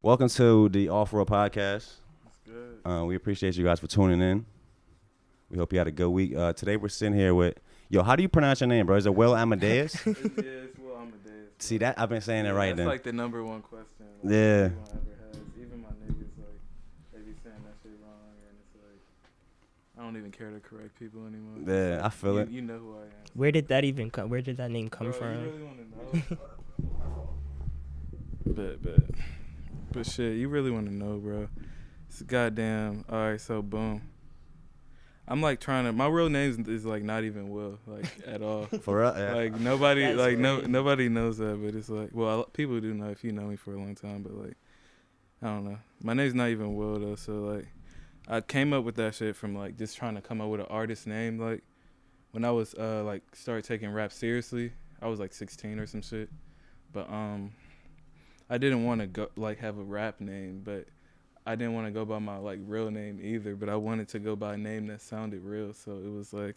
Welcome to the Off-World Podcast. That's good. We appreciate you guys for tuning in. We hope you had a good week. Today we're sitting here with, how do you pronounce your name, bro? Is it Will Amadeus? It's Will Amadeus. See that? I've been saying it right that's then. That's like the number one question. Yeah. Everyone ever has. Even my niggas, like, they be saying that shit wrong, and it's like, I don't even care to correct people anymore. Yeah, like, I feel it. You know who I am. Where did that even come? Where did that name come Bro, from? You really want to know? But shit, you really want to know, bro. It's goddamn. All right, so boom. I'm like trying to. My real name is like not even Will, like at all. For real? Yeah. Like nobody, That's like crazy. nobody knows that, but it's like, well, people do know if you know me for a long time, but like, I don't know. My name's not even Will though, so like, I came up with that shit from like just trying to come up with an artist name. Like when I was like started taking rap seriously, I was like 16 or some shit, but I didn't want to go like have a rap name, but I didn't want to go by my like real name either, but I wanted to go by a name that sounded real. So it was like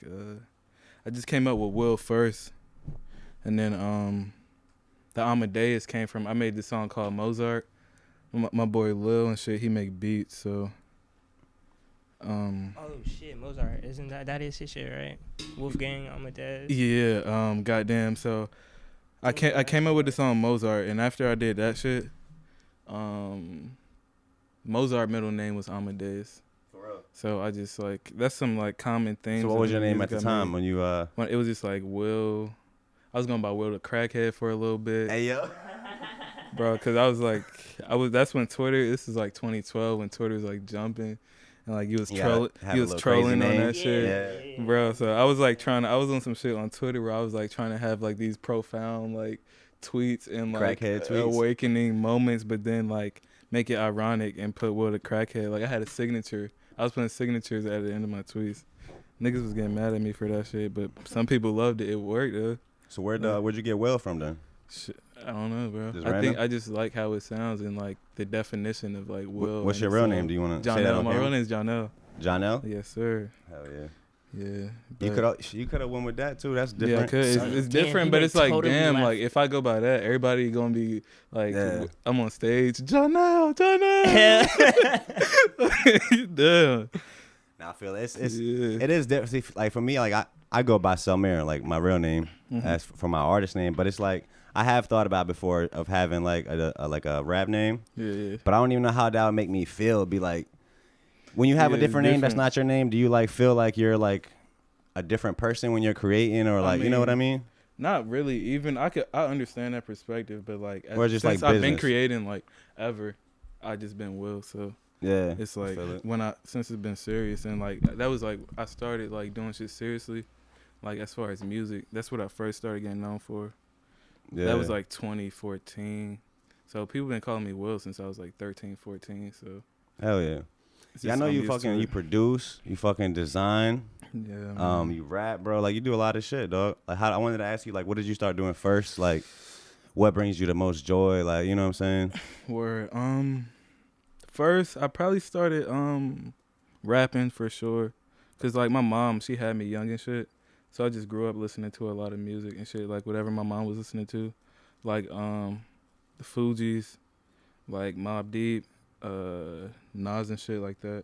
I just came up with Will first, and then the Amadeus came from. I made this song called Mozart. My boy Lil and shit, he make beats. So Oh shit, Mozart, isn't that is his shit, right? Wolfgang Amadeus. yeah, goddamn. So I came up with the song Mozart, and after I did that shit, Mozart middle name was Amadeus. For real? So I just like that's some like common things. So what was your name at the time when you When it was just like Will. I was going by Will the Crackhead for a little bit, Hey yo. bro. Cause I was like, that's when Twitter. This is like 2012 when Twitter was like jumping, and like you was trolling on that shit. Yeah. Bro, so I was like I was on some shit on Twitter where I was like trying to have like these profound like tweets and like Crackhead tweets. awakening moments, but then like make it ironic and put Will the Crackhead. Like I had a signature. I was putting signatures at the end of my tweets. Niggas was getting mad at me for that shit, but some people loved it. It worked though. So where'd you get Will from then? Shit, I don't know, bro. Just I random? think I just like how it sounds and like the definition of like Will. What's and your the real song. name? Do you want to John say that L. on My camera? real name's John L. John L? Yes, sir. Hell yeah. Yeah. You could have went with that too. That's different. Yeah, I could. It's Damn, different, he but made it's like, totally damn, left. like if I go by that, everybody gonna be like, Yeah. I'm on stage, John L. Damn. Now I feel it. Yeah. It is different. See, like for me, like I go by Selmir, like my real name, as for my artist name. But it's like I have thought about before of having like a rap name, Yeah. but I don't even know how that would make me feel. Be like when you have Yeah, a it's different name that's different. not your name. Do you like feel like you're like a different person when you're creating, or like you know what I mean? Not really. Even I understand that perspective, but like Or just since like I've been business. creating like ever, I just been Will. So Yeah, it's I like feel it. since it's been serious and like that was like I started like doing shit seriously, like as far as music. That's what I first started getting known for. Yeah. That was like 2014. So people been calling me Will since I was like 13, 14. So Hell yeah. it's Yeah, I just know I'm you used to fucking it. you produce, you fucking design. Yeah. Man. You rap, bro. Like you do a lot of shit, dog. Like I wanted to ask you, like, what did you start doing first? Like, what brings you the most joy? Like, you know what I'm saying? Word. First I probably started rapping for sure, cause like my mom, she had me young and shit, so I just grew up listening to a lot of music and shit, like whatever my mom was listening to, like the Fugees, like Mobb Deep, Nas and shit like that,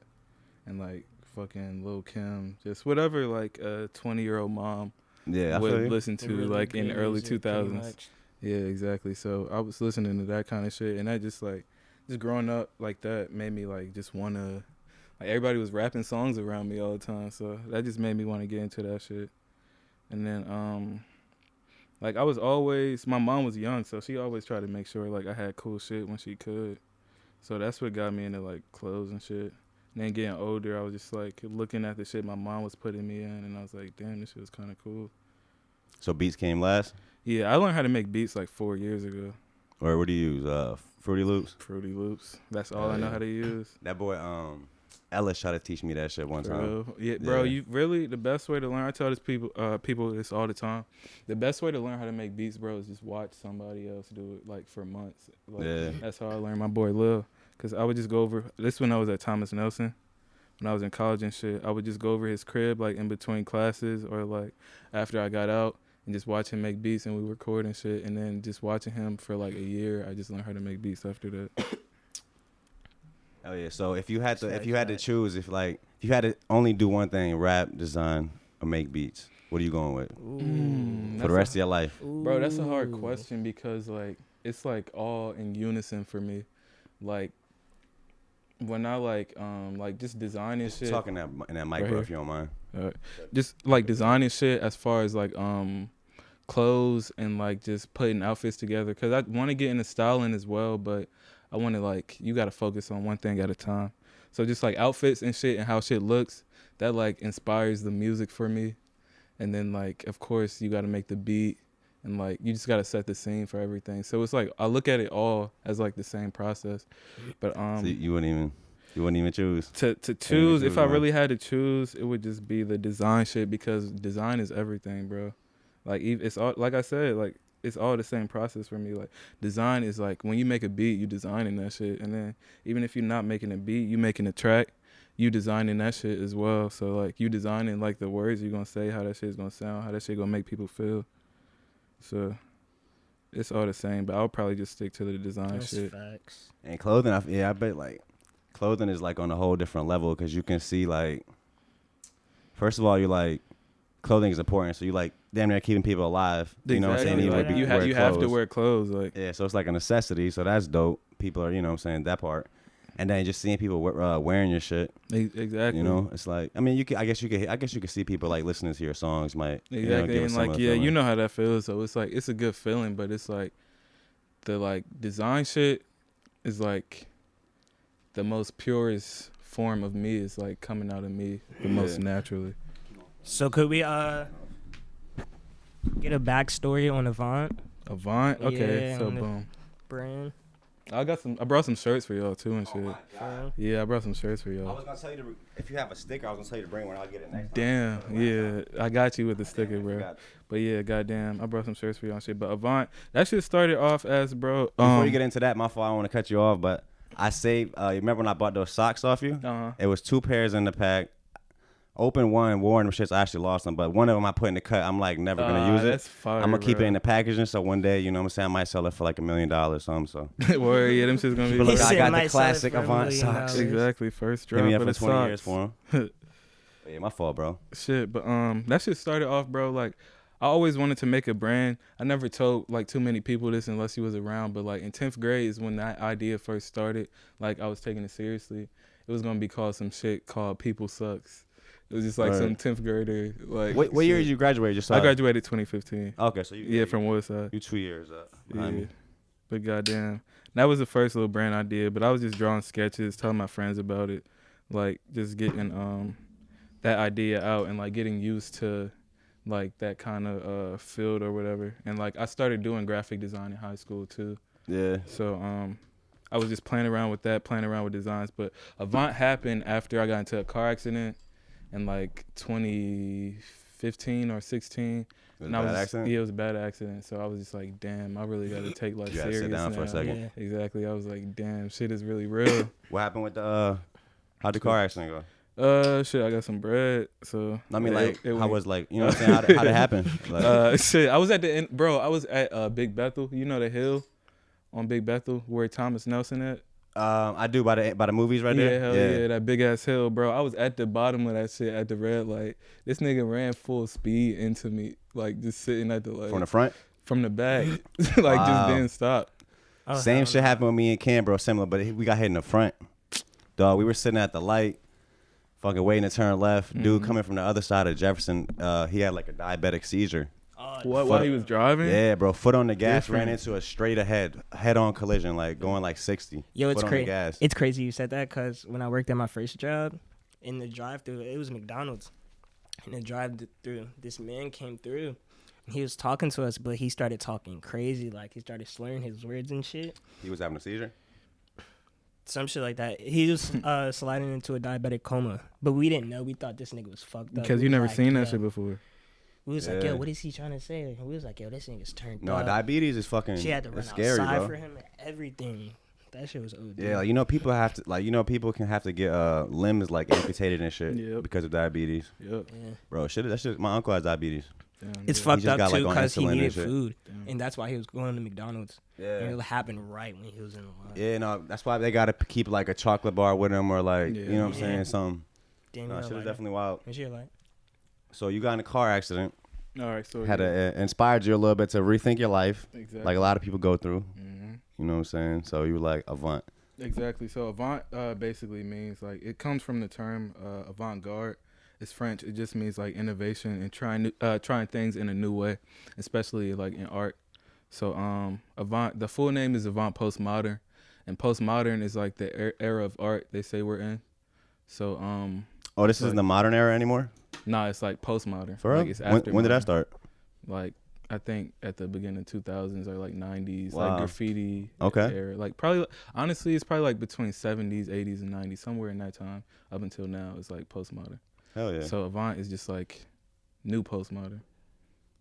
and like fucking Lil Kim, just whatever like a 20-year-old mom Yeah, I feel would you. listen to Really like in good early music, pretty 2000s. much. Yeah, exactly. So I was listening to that kind of shit, and that just like, just growing up like that made me like just wanna, like everybody was rapping songs around me all the time, so that just made me want to get into that shit. And then like I was always, my mom was young, so she always tried to make sure like I had cool shit when she could. So that's what got me into like clothes and shit. And then getting older, I was just like looking at the shit my mom was putting me in, and I was like, damn, this shit was kind of cool. So beats came last, Yeah, I learned how to make beats like 4 years ago. or what do you use? Fruity Loops. Fruity Loops. That's all Oh, I know yeah. how to use. That boy, Ellis tried to teach me that shit one For time. real. Yeah, bro. Yeah. You really the best way to learn. I tell this people this all the time. The best way to learn how to make beats, bro, is just watch somebody else do it like for months. Like, Yeah. That's how I learned. My boy Lil, cause I would just go over. This when I was at Thomas Nelson. When I was in college and shit, I would just go over his crib like in between classes or like after I got out, and just watch him make beats, and we record and shit, and then just watching him for like a year, I just learned how to make beats after that. Oh yeah. So if you had to, Facts, if you had to facts. choose, if you had to only do one thing, rap, design, or make beats, what are you going with for the rest of your life? Bro, that's a hard Ooh. question because like it's like all in unison for me. Like when I like just designing shit. Talking that in that mic, Right bro, here. if you don't mind. Just like designing shit as far as like clothes and like just putting outfits together because I want to get into styling as well, but I want to like you got to focus on one thing at a time. So just like outfits and shit and how shit looks, that like inspires the music for me. And then like of course you got to make the beat and like you just got to set the scene for everything. So it's like I look at it all as like the same process. But So you wouldn't even choose. to choose, if I one. really had to choose, it would just be the design shit because design is everything, bro. Like it's all like I said, like it's all the same process for me. Like design is like when you make a beat, you designing that shit, and then even if you're not making a beat, you making a track, you designing that shit as well. So like you designing like the words you're gonna say, how that shit's gonna sound, how that shit gonna make people feel. So it's all the same, but I'll probably just stick to the design That's shit. facts. And clothing, I bet like clothing is like on a whole different level because you can see like, first of all, you like clothing is important, so you like damn near keeping people alive. You know what I'm saying? Exactly. Even Like, if you wear have to clothes. wear clothes, like Yeah, so it's like a necessity. So that's dope. People are, you know what I'm saying, that part. And then just seeing people wearing your shit, exactly. you know, it's like, I mean, I guess you could see people like listening to your songs might, Exactly, you know, give a and similar like yeah, feeling. you know how that feels. So it's like it's a good feeling, but it's like the like design shit is like the most purest form of me. Is like coming out of me the most naturally. So could we get a backstory on Avant Avant, okay, Yeah, so on the- boom. brand? I brought some shirts for y'all too and shit. For real? Yeah, I brought some shirts for I y'all. was gonna tell you if you have a sticker, I was gonna tell you to bring one. I'll get it next Damn, time. yeah, I got you with the sticker, bro. But yeah, goddamn, I brought some shirts for y'all and shit. But Avant, that shit started off as, bro. Before you get into that, my fault, I don't want to cut you off, but I saved. You remember when I bought those socks off you? It was 2 pairs in the pack. Open one, wore them shits. I actually lost them, but one of them I put in the cut. I'm like never gonna use it. That's fire. I'm gonna keep it bro. in the packaging, so one day, you know what I'm saying, I might sell it for like $1 million or something. So Word, yeah, them shit's gonna be. But look, He I said got might the sell it classic for $1 Avant million. socks. Exactly, first drop. Give me but up for it 20 years sucks. for them. Yeah, my fault, bro. Shit, but that shit started off, bro. Like, I always wanted to make a brand. I never told like too many people this unless you was around. But like in 10th grade is when that idea first started. Like I was taking it seriously. It was gonna be called some shit called People Sucks. It was just like Right. some 10th grader. Like What year shit. did you graduate? Just I graduated 2015. Okay, so you From Woodside. you 2 years up. Yeah. But goddamn, that was the first little brand I did. But I was just drawing sketches, telling my friends about it, like just getting that idea out and like getting used to like that kind of field or whatever. And like I started doing graphic design in high school too. Yeah. So I was just playing around with that, playing around with designs. But Avant happened after I got into a car accident in like 2015 or 16. Was it a bad accident? Yeah, it was a bad accident. So I was just like, damn, I really got to take life You had to serious sit down now. for a second. Yeah. Exactly. I was like, damn, shit is really real. What happened with the how'd the car accident go? Shit, I got some bread. So I mean, yeah, like, it how went- was like, you know what I'm saying? How'd it happen? Like, shit, I was at the end, bro. I was at Big Bethel. You know the hill on Big Bethel where Thomas Nelson at? I do by the movies right Yeah, there. hell yeah, that big ass hill, bro. I was at the bottom of that shit at the red light. This nigga ran full speed into me, like just sitting at the light. From the front. From the back, like Wow. just didn't stop. Oh, Same hell shit no. happened with me and Cam, bro. Similar, but we got hit in the front. Dog, we were sitting at the light, fucking waiting to turn left. Dude coming from the other side of Jefferson, he had like a diabetic seizure. Oh, What? While he was driving? Yeah, bro. Foot on the gas, ran Different. into a straight ahead, head-on collision, like going like 60. Yo, it's Foot on the crazy. gas. It's crazy you said that because when I worked at my first job, in the drive-thru, it was McDonald's. In the drive-thru, this man came through. He was talking to us, but he started talking crazy. Like he started slurring his words and shit. He was having a seizure. Some shit like that. He was sliding into a diabetic coma, but we didn't know. We thought this nigga was fucked up. Because We you was never like, seen that yo. shit before. We was like, Yeah. yo, what is he trying to say? And we was like, yo, this nigga's turned No, up. diabetes is fucking. She had to run it's scary, outside bro. for him and everything. That shit was OD. Yeah, like, you know, people have to people can have to get limbs like amputated and shit Yep. because of diabetes, Yep. Yeah. bro. Shit, that shit. My uncle has diabetes. It's fucked up got, too like, on because he insulin and needed shit. food, and that's why he was going to McDonald's. Yeah. And it happened right when he was in the line. Yeah, no, that's why they gotta keep like a chocolate bar with him or like you know what I'm saying, something. Damn, No, shit is definitely wild. What's your light? So you got in a car accident. All right, so Had inspired you a little bit to rethink your life, exactly. like a lot of people go through. Mm-hmm. You know what I'm saying? So you were like Avant. Exactly. So avant basically means like it comes from the term avant-garde. It's French. It just means like innovation and trying things in a new way, especially like in art. So avant, the full name is avant postmodern, and postmodern is like the era of art they say we're in. So Oh, this isn't the modern era anymore? Nah, it's like postmodern. For real? Like it's after when did that modern. start? Like I think at the beginning of 2000s or like 90s, Wow. like graffiti Okay. era. Like probably, honestly, it's probably like between 70s, 80s, and 90s, somewhere in that time up until now. It's like postmodern. Hell yeah. So avant is just like new postmodern.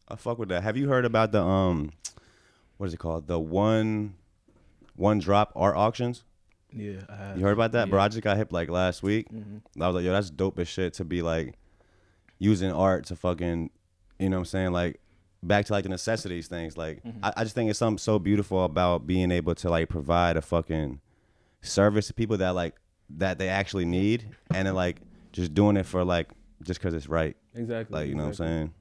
I fuck with that. Have you heard about the what is it called? The one drop art auctions? Yeah, I have. You heard about that, yeah. bro? I just got hip like last week. Mm-hmm. I was like, yo, that's dope as shit to be like using art to fucking, you know what I'm saying, like back to like the necessities things. Like I just think it's something so beautiful about being able to like provide a fucking service to people that like that they actually need, and then like just doing it for like just because it's right. Exactly. Like, you know what I'm saying?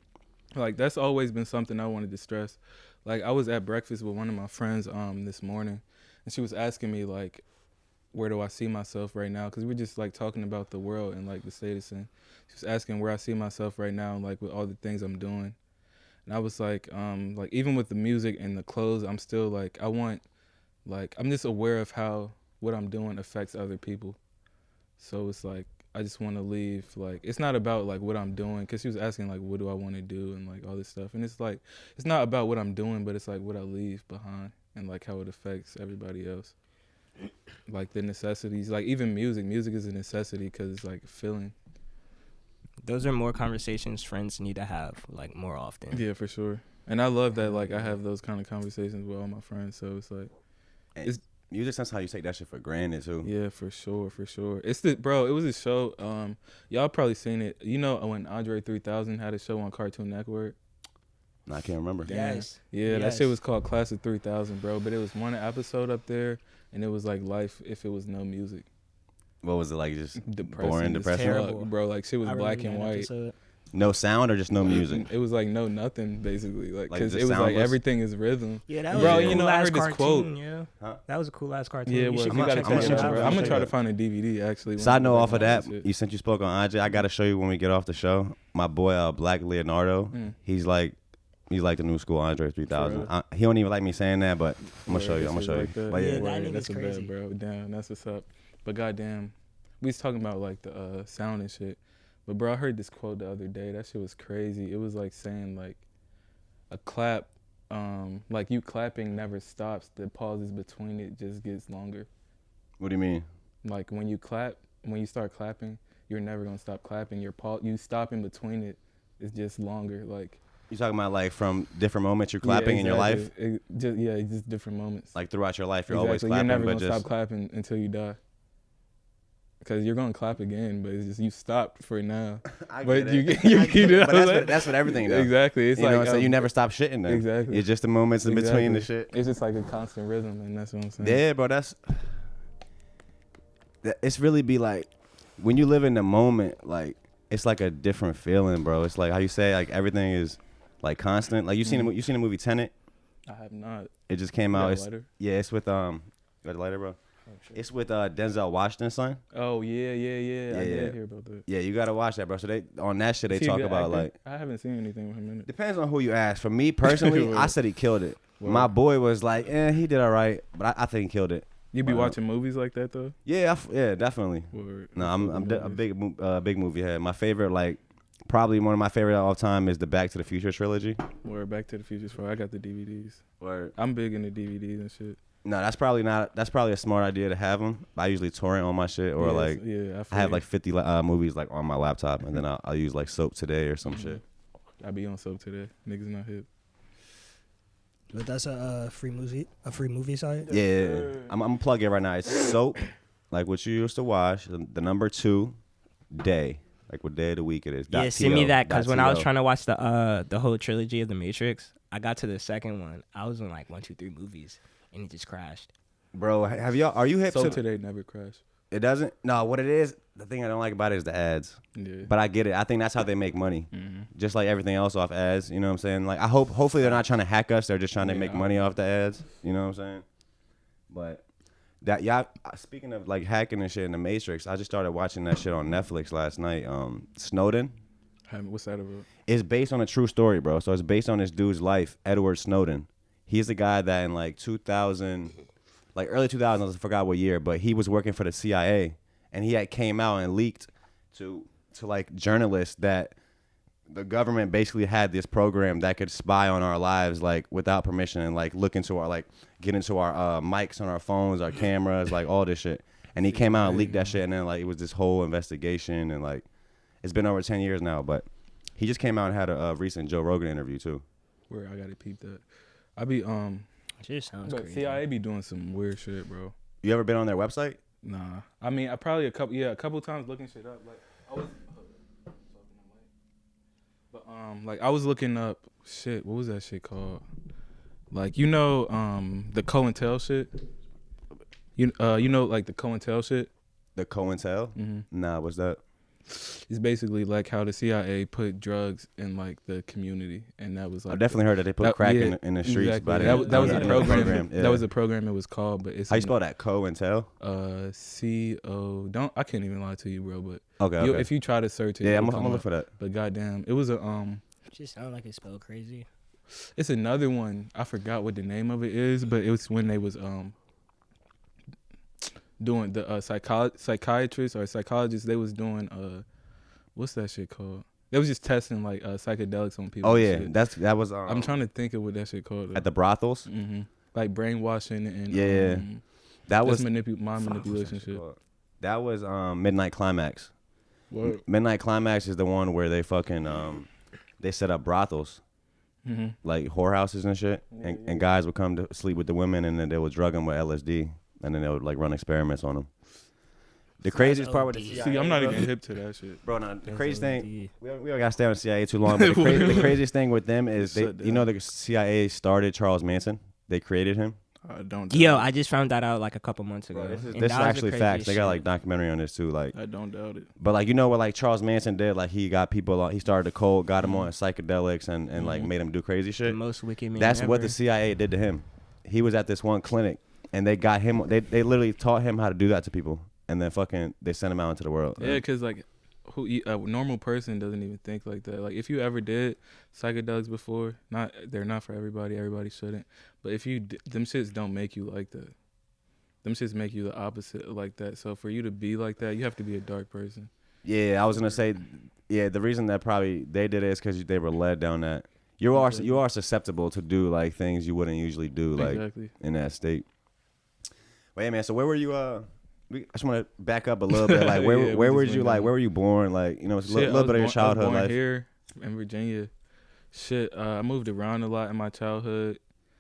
Like that's always been something I wanted to stress. Like I was at breakfast with one of my friends this morning, and she was asking me like, where do I see myself right now? Because we're just like talking about the world and like the state it's in. She was asking where I see myself right now, like with all the things I'm doing. And I was like even with the music and the clothes, I'm still like, I'm just aware of how what I'm doing affects other people. So it's like, I just want to leave, like, it's not about like what I'm doing. Cause she was asking like, what do I want to do? And like all this stuff. And it's like, it's not about what I'm doing, but it's like what I leave behind and like how it affects everybody else. Like the necessities, like even music is a necessity because it's like a feeling. Those are more conversations friends need to have, like, more often. Yeah, for sure. And I love that, like, I have those kind of conversations with all my friends. So it's like, it's music. That's how you take that shit for granted too. Yeah, for sure. It's it was a show. Y'all probably seen it. You know when Andre 3000 had a show on Cartoon Network. No, I can't remember. Yes. Yeah, that shit was called Classic 3000, bro. But it was one episode up there, and it was like life if it was no music. What was it like? Just Depressing, boring, depressing. terrible. Bro. Like shit was black and white. Episode. No sound or just no music. It was like no nothing basically, like because just it was like soundless? everything is rhythm. Yeah, that was Bro, a you cool know, I ass heard this cartoon, quote. Yeah. Huh? That was a cool ass cartoon. Yeah, You should we go gotta check check that it shit out, out. bro. I'm gonna try to find a DVD actually. Side note off of that, Shit. since you spoke on Andre, I gotta show you when we get off the show. My boy Black Leonardo, he's like the new school Andre 3000. He don't even like me saying that, but I'm gonna show you. Like But Yeah, yeah, that nigga's that's a crazy. bet, bro. Damn, that's what's up. But goddamn, we was talking about like the sound and shit. But bro, I heard this quote the other day. That shit was crazy. It was like saying like a clap, like you clapping never stops. The pauses between it just gets longer. what do you mean? Like when you clap, when you start clapping, you're never gonna stop clapping. You stop in between it, it's just longer. Like You talking about like from different moments you're clapping in your life? Just different moments. Like throughout your life, you're Exactly. always clapping, You're never but gonna just stop clapping until you die. Because you're gonna clap again, but it's just you stopped for now. But you know, but that's what everything does. Exactly. It's You like know what I'm saying? You never stop shitting then. Exactly. It's just the moments in between the Exactly. shit. It's just like a constant rhythm, and that's what I'm saying. Yeah, bro, it's really be like when you live in the moment, like it's like a different feeling, bro. It's like how you say like everything is like constant. Like you seen the movie Tenet? I have not. It just came out. It's with you got the lighter, bro. Oh, sure. It's with Denzel Washington's son. Oh yeah. I Yeah. did hear about that. Yeah, you gotta watch that, bro. So they on that shit they Is he a talk good about actor? like I haven't seen anything with him in it. depends on who you ask. For me personally, I Word. said he killed it. Word. My boy was like, he did all right, but I think he killed it. You be watching movies like that though? Yeah, yeah, definitely. Word. No, I'm a big movie head. My favorite, like, probably one of my favorite of all time is the Back to the Future trilogy. Word. Back to the Future's for. I got the DVDs. Word. I'm big into DVDs and shit. No, that's probably a smart idea to have them. I usually torrent on my shit or I have like 50 movies like on my laptop, and then I'll use like Soap Today or some shit. I be on Soap Today. Niggas not hip. But that's a free movie site. Yeah, I'm gonna plug it right now. It's Soap, like what you used to watch. The number 2 day. like what day of the week it is. Yeah, send me that, because when I was trying to watch the whole trilogy of The Matrix, I got to the second one. I was in like 1, 2, 3 movies, and it just crashed. Bro, are you hip so to today never crash? It doesn't. No, what it is, the thing I don't like about it is the ads. Yeah. But I get it. I think that's how they make money. Mm-hmm. Just like everything else off ads. You know what I'm saying? Like hopefully they're not trying to hack us. They're just trying to make money off the ads. You know what I'm saying? But speaking of like hacking and shit in the Matrix, I just started watching that shit on Netflix last night. Snowden. What's that about? It's based on a true story, bro. So it's based on this dude's life, Edward Snowden. He's the guy that in like 2000, like early 2000s, I forgot what year, but he was working for the CIA, and he had came out and leaked to like journalists that the government basically had this program that could spy on our lives like without permission and like look into our like get into our mics on our phones, our cameras, like all this shit. And he came out and leaked that shit, and then like it was this whole investigation, and like it's been over 10 years now, but he just came out and had a recent Joe Rogan interview too. Where I gotta peep that. I be Just sounds crazy. CIA be doing some weird shit, bro. You ever been on their website? Nah. I mean, I probably a couple times looking shit up. Like I was, like I was looking up shit. What was that shit called? Like the COINTEL shit. You know like the COINTEL shit. The COINTEL? Mm-hmm. Nah, what's that? It's basically like how the CIA put drugs in like the community, and that was like I definitely heard that they put crack in the streets. Exactly. But that was a program. Yeah. That was a program it was called, but it's how you spell that? COINTEL? CO. I can't even lie to you, bro. But okay. If you try to search it, I'm gonna look for that. But goddamn, it was a It just sounds like it's spelled crazy. It's another one. I forgot what the name of it is, but it was when they was doing the psychiatrists or psychologists. They was doing what's that shit called? They was just testing like psychedelics on people. Oh yeah, that was. I'm trying to think of what that shit called. At the brothels. Mm-hmm. Like brainwashing and that was mind manipulation shit. That was Midnight Climax. What? Midnight Climax is the one where they fucking they set up brothels. Mm-hmm. Like whorehouses and shit, and guys would come to sleep with the women, and then they would drug them with LSD, and then they would like run experiments on them. The craziest part with the CIA, see, I'm not even hip to that shit, bro. No, the craziest thing, we don't gotta stay on the CIA too long, but the craziest thing with them is the CIA started Charles Manson. They created him. I just found that out like a couple months ago. Bro, this is actually facts. They got like documentary on this too. Like I don't doubt it. But like what like Charles Manson did, like he got people on, he started a cult, got them on psychedelics and like made them do crazy shit. The most wicked man That's ever. what the CIA did to him. He was at this one clinic and they got him. They literally taught him how to do that to people, and then they sent him out into the world. Yeah, because like a normal person doesn't even think like that. Like if you ever did psychedelics before, they're not for everybody. Everybody shouldn't. But if you them shits don't make you like that. Them shits make you the opposite like that. So for you to be like that, you have to be a dark person. Yeah, I was gonna say, the reason that probably they did it is because they were led down that. You are susceptible to do like things you wouldn't usually do like in that state. Wait, man. So where were you? I just want to back up a little bit. Like where were you? Like where were you born? Like a little bit of your childhood life. Here in Virginia. Shit, I moved around a lot in my childhood,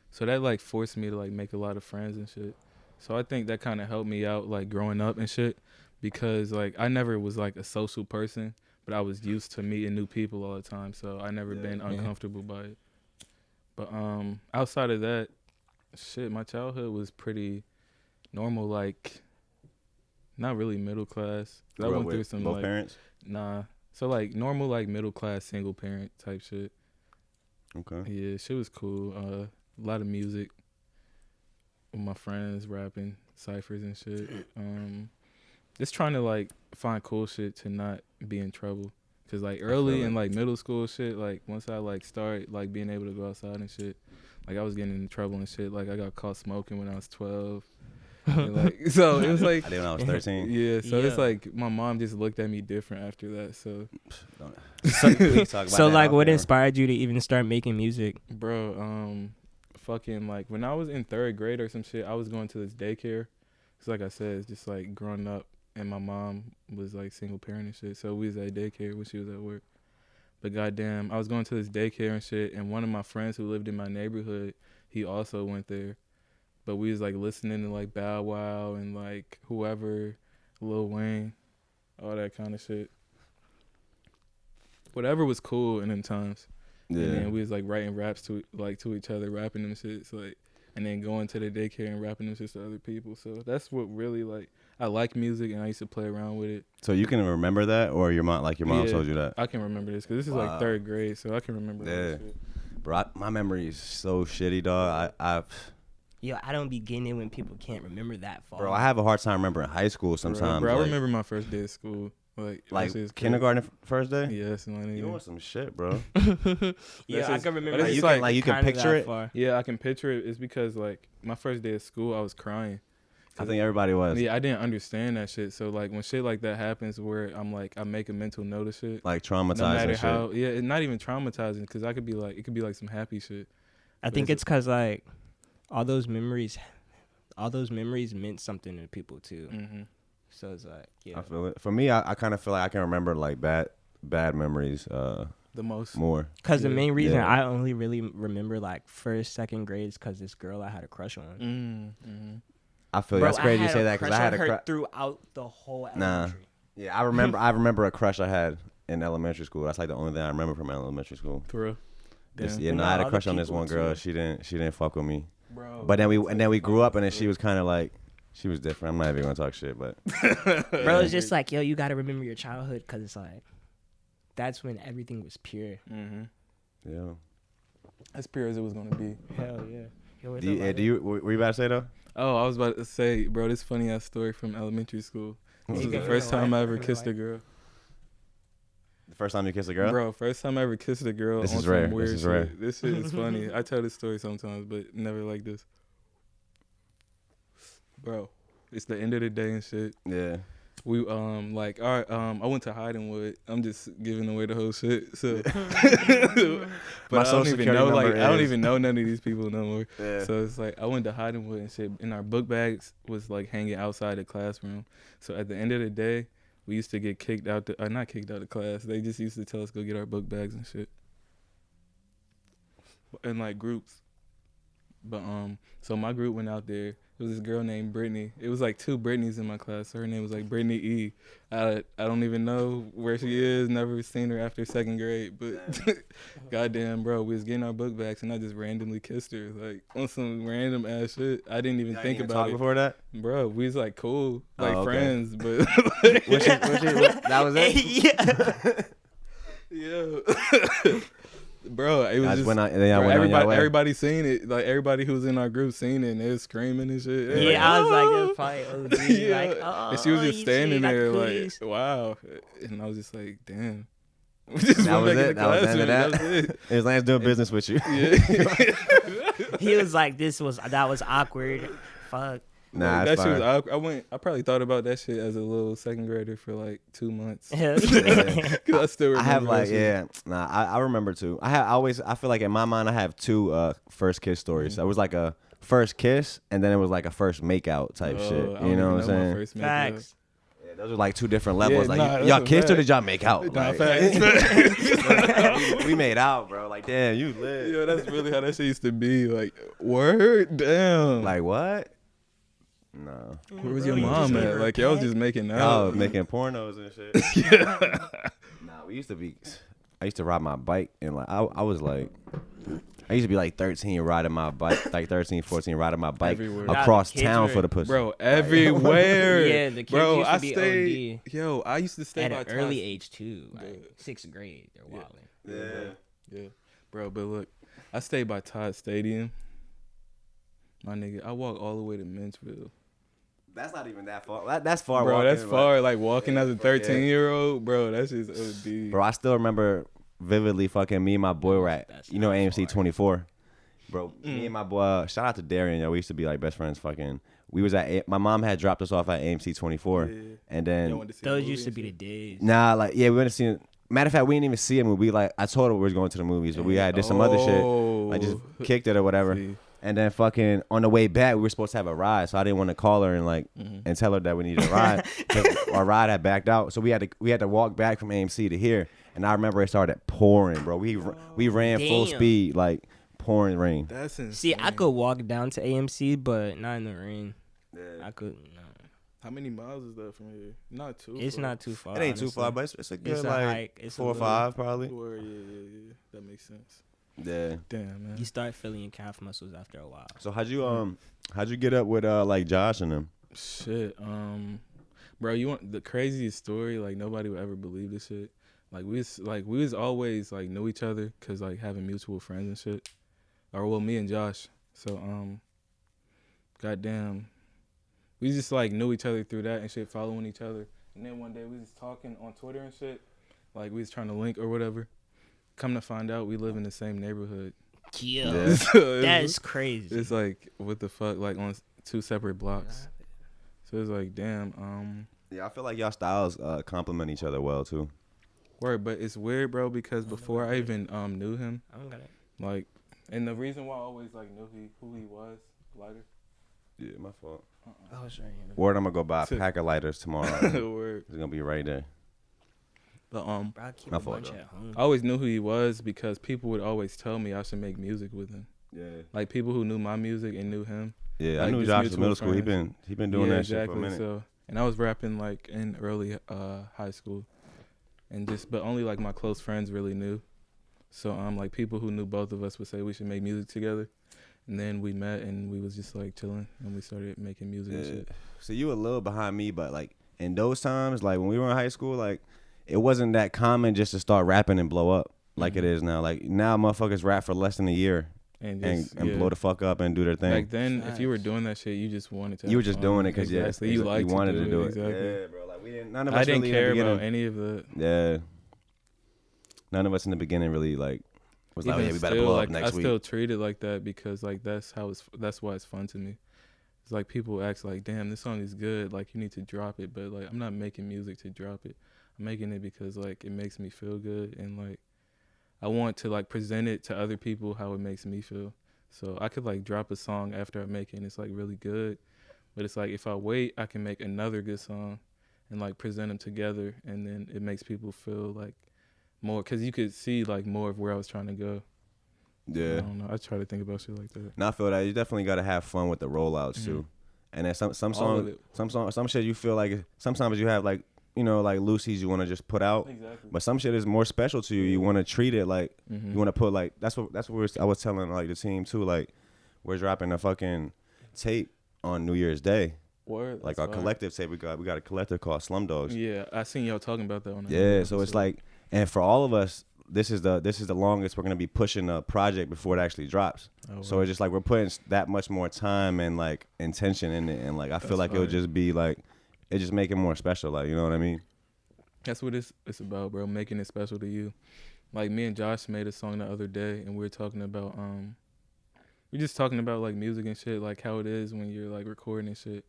so that like forced me to like make a lot of friends and shit. So I think that kind of helped me out like growing up and shit, because like I never was like a social person, but I was used to meeting new people all the time, so I never been uncomfortable by it. But outside of that, shit, my childhood was pretty normal, like not really middle class. I went through some both like parents? Nah. So like normal like middle class single parent type shit. Okay. Yeah, shit was cool. A lot of music with my friends, rapping, ciphers and shit. Just trying to like find cool shit to not be in trouble. Cause like early in like middle school shit, like once I like start like being able to go outside and shit, like I was getting in trouble and shit. Like I got caught smoking when I was 12. And, like, so it was like I did when I was 13. Yeah, so it's like my mom just looked at me different after that. So so like what inspired you to even start making music? Bro, fucking like when I was in 3rd grade or some shit, I was going to this daycare. Cause like I said, it's just like growing up, and my mom was like single parent and shit. So we was at daycare when she was at work. But goddamn, I was going to this daycare and shit, and one of my friends who lived in my neighborhood, he also went there. But we was like listening to like Bow Wow and like whoever, Lil Wayne, all that kind of shit. whatever was cool in them times. Yeah. And then we was like writing raps to each other, rapping them shits, like, and then going to the daycare and rapping them shits to other people. So that's what really, like, I like music and I used to play around with it. So you can remember that, or your mom told you that? I can remember this because this is like 3rd grade, so I can remember that shit. Bro, my memory is so shitty, dog. I don't be getting it when people can't remember that far. Bro, I have a hard time remembering high school sometimes. Bro, I remember my first day of school. Like kindergarten first day? Yes, man. You want some shit, bro. Yeah, I can remember. You can picture it? Far. Yeah, I can picture it. It's because, like, my first day of school, I was crying. I think everybody was. Yeah, I didn't understand that shit. So, like, when shit like that happens where I'm like, I make a mental note of shit. Like traumatizing no matter shit. how, yeah, it's not even traumatizing because it could be like some happy shit. I think it's because, like, all those memories meant something to people, too. Mm-hmm. So it's like, yeah. I feel it. For me, I kind of feel like I can remember, like, bad memories the most. more. Because the main reason I only really remember, like, 1st, 2nd grades because this girl I had a crush on. Mm-hmm. I feel that's crazy you say that because I had a crush throughout the whole elementary. Nah. Yeah, I remember a crush I had in elementary school. That's like the only thing I remember from elementary school. For real? I had a crush on this one girl. She didn't fuck with me. Bro. But then we grew up and then she was kind of like, she was different. I'm not even gonna talk shit, but bro, it's just like, yo, you gotta remember your childhood because it's like that's when everything was pure. Mm-hmm. Yeah, as pure as it was gonna be. Hell yeah. Yo, were you about to say though? Oh, I was about to say, bro, this funny ass story from elementary school. This was the first time I ever kissed a girl. The first time you kissed a girl? Bro, first time I ever kissed a girl. This is rare. This shit is funny. I tell this story sometimes, but never like this. Bro, it's the end of the day and shit. Yeah. We all right, I went to Hidenwood. I'm just giving away the whole shit. So but I don't even know none of these people no more. Yeah. So it's like I went to Hidenwood and shit, and our book bags was like hanging outside the classroom. So at the end of the day, we used to get not kicked out of class. They just used to tell us go get our book bags and shit. In like groups. But so my group went out there. It was this girl named Brittany. It was like 2 Brittany's in my class. So her name was like Brittany E. I don't even know where she is. Never seen her after 2nd grade. But goddamn, bro, we was getting our book bags and I just randomly kissed her like on some random ass shit. I didn't even think about it before that. Bro, we was like cool, like friends, but that was it. Yeah. Bro, it was everybody seen it. Like everybody who was in our group seen it, and they was screaming and shit. Yeah, I was like, that's probably OG. Yeah. Like, and she was just standing there, like, wow. And I was just like, damn. That was it. That was the end of that. It was Lance doing business with you. Yeah. He was like, that was awkward. Fuck. Nah, that shit was awkward. I probably thought about that shit as a little 2nd grader for like 2 months. Cause I still remember. I have like I remember too. I feel like in my mind I have 2 first kiss stories. It was like a first kiss and then it was like a first makeout type shit. You know what I'm saying? Facts. Yeah, those are like 2 different levels. Yeah, like y'all kissed or did y'all make out? Nah, like, facts. we made out, bro. Like damn, you lit. Yeah, that's really how that shit used to be. Like word, damn. Like what? No. Where was your mom at? Like y'all was just making out. Oh, making pornos and shit. Yeah. Nah, I used to ride my bike and like I used to be like 13 riding my bike, like 13, 14 riding my bike across town for the pussy. Bro, everywhere. Yeah, the kids used to be OD. Yo, I used to stay at by an early age too, like 6th grade. They're wilding. Yeah. Bro, but look, I stayed by Todd Stadium. My nigga, I walk all the way to Menchville. That's not even that far. That's far. Bro, walking, that's far. Like walking as a 13-year-old, bro. That's just OD. Bro, I still remember vividly fucking me and my boy were at, AMC 24. Bro, me and my boy, shout out to Darian, yo. We used to be like best friends fucking. We was my mom had dropped us off at AMC 24. Yeah. And then. Those used to be the days. Nah, like, yeah, we went to see it. Matter of fact, we didn't even see a movie. Like, I told her we was going to the movies, but we had did some other shit. Like, just kicked it or whatever. See. And then fucking on the way back, we were supposed to have a ride, so I didn't want to call her and like and tell her that we needed a ride because our ride had backed out. So we had to walk back from AMC to here. And I remember it started pouring, bro. We ran full speed, like pouring rain. That's insane. See, I could walk down to AMC, but not in the rain. Yeah. I couldn't. No. How many miles is that from here? Not too. It's far. not too far. It ain't too far, but it's a good like It's 4 or 5 probably. Yeah. That makes sense. Yeah. Damn, man. You start feeling your calf muscles after a while. So how'd you get up with like Josh and them? Shit, bro, you want the craziest story? Like nobody would ever believe this shit. Like we was always like knew each other cause like having mutual friends and shit. Or well, me and Josh. So goddamn, we just like knew each other through that and shit, following each other. And then one day we was talking on Twitter and shit. Like we was trying to link or whatever. Come to find out, we live in the same neighborhood. Yeah. That's crazy. It's like what the fuck, like on 2 separate blocks. So it's like, damn. Yeah, I feel like y'all styles complement each other well too. Word, but it's weird, bro, because before I even knew him, I don't got it. like, and the reason why I always like knew who he was, lighter. Yeah, my fault. Oh, it's right here. Word, I'm gonna go buy a pack of lighters tomorrow. Word. It's gonna be right there. But Bro, I keep my a fault, bunch though. at home. I always knew who he was because people would always tell me I should make music with him. Yeah. Like people who knew my music and knew him. Yeah, like, I knew just Josh in mutual middle school. friends. He been doing that shit for a exactly. minute. So, and I was rapping like in early high school, and but only like my close friends really knew. So like people who knew both of us would say we should make music together, and then we met and we was just like chilling and we started making music and shit. So you a little behind me, but like in those times, like when we were in high school, like it wasn't that common just to start rapping and blow up like it is now. Like now, motherfuckers rap for less than a year and blow the fuck up and do their thing. Back then, if you were doing that shit, you just wanted to. You were just doing it because exactly. You liked you wanted to do it. Exactly. Yeah, bro. Like we didn't. None of us I didn't really care in the about any of that. Yeah. None of us in the beginning really like was like, Even oh, yeah, we better still, blow like, up next I week. still treat it like that because like that's why it's fun to me. It's like people ask like, damn, this song is good. Like you need to drop it, but like I'm not making music to drop it. I'm making it because like it makes me feel good and like I want to like present it to other people how it makes me feel. So I could like drop a song after I make it and it's like really good, but it's like if I wait, I can make another good song and like present them together, and then it makes people feel like more, because you could see like more of where I was trying to go. Yeah. I don't know. I try to think about shit like that. No, I feel that you definitely got to have fun with the rollouts too. And then some songs, some shit you feel like sometimes you have like, you know, like loosies you want to just put out. Exactly. But some shit is more special to you. You want to treat it like you want to put like that's what I was telling like the team too. Like we're dropping a fucking tape on New Year's Day. Word, like our collective tape. We got a collective called Slumdogs. Yeah, I seen y'all talking about that one. Yeah, so it's like, and for all of us, this is the longest we're gonna be pushing a project before it actually drops. So it's just like we're putting that much more time and like intention in it, and like I feel like it would just be like it just make it more special, like, you know what I mean? That's what it's about, bro. Making it special to you. Like me and Josh made a song the other day, and we were talking about we're just talking about like music and shit, like how it is when you're like recording and shit.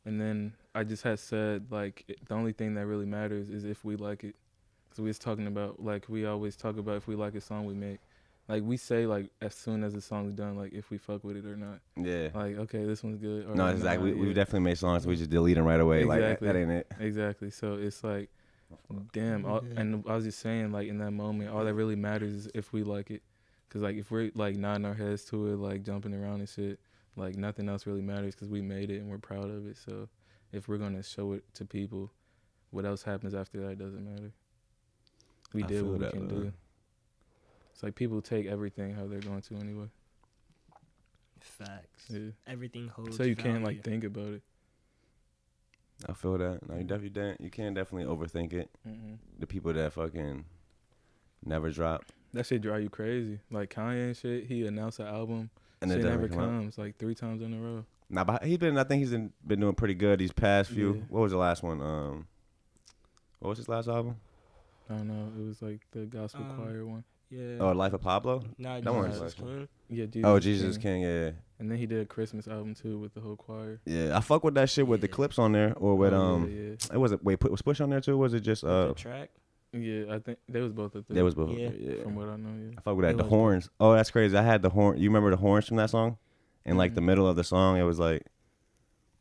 And then I just had said like the only thing that really matters is if we like it. So we was talking about like we always talk about if we like a song we make. Like we say like as soon as the song's done, like if we fuck with it or not. Yeah. Like okay, this one's good. Or no, exactly. We definitely made songs. We just delete them right away. Exactly. Like that ain't it. Exactly. So it's like, damn. And I was just saying like in that moment, all that really matters is if we like it. Cause like if we're like nodding our heads to it, like jumping around and shit, like nothing else really matters because we made it and we're proud of it. So if we're gonna show it to people, what else happens after that doesn't matter. We did what we can do. It's like people take everything how they're going to anyway. Facts. Yeah. Everything holds. So you value. can't like think about it. I feel that. No, you can definitely overthink it. Mm-hmm. The people that fucking never drop. That shit drive you crazy. Like Kanye and shit, he announced an album and shit never comes. Like 3 times in a row. Nah, but I think he's been doing pretty good these past few. Yeah. What was the last one? What was his last album? I don't know. It was like the gospel choir one. Yeah. Oh, Life of Pablo? No, that one Jesus King. Yeah, Jesus King, yeah. And then he did a Christmas album too with the whole choir. Yeah, I fuck with that shit with the clips on there or with It wasn't was Push on there too? Was it just the track? Yeah, I think they was both at the. They was both. Yeah. From what I know, yeah. I fuck with that. The horns. Oh, that's crazy. I had the horn. You remember the horns from that song? In like the middle of the song, it was like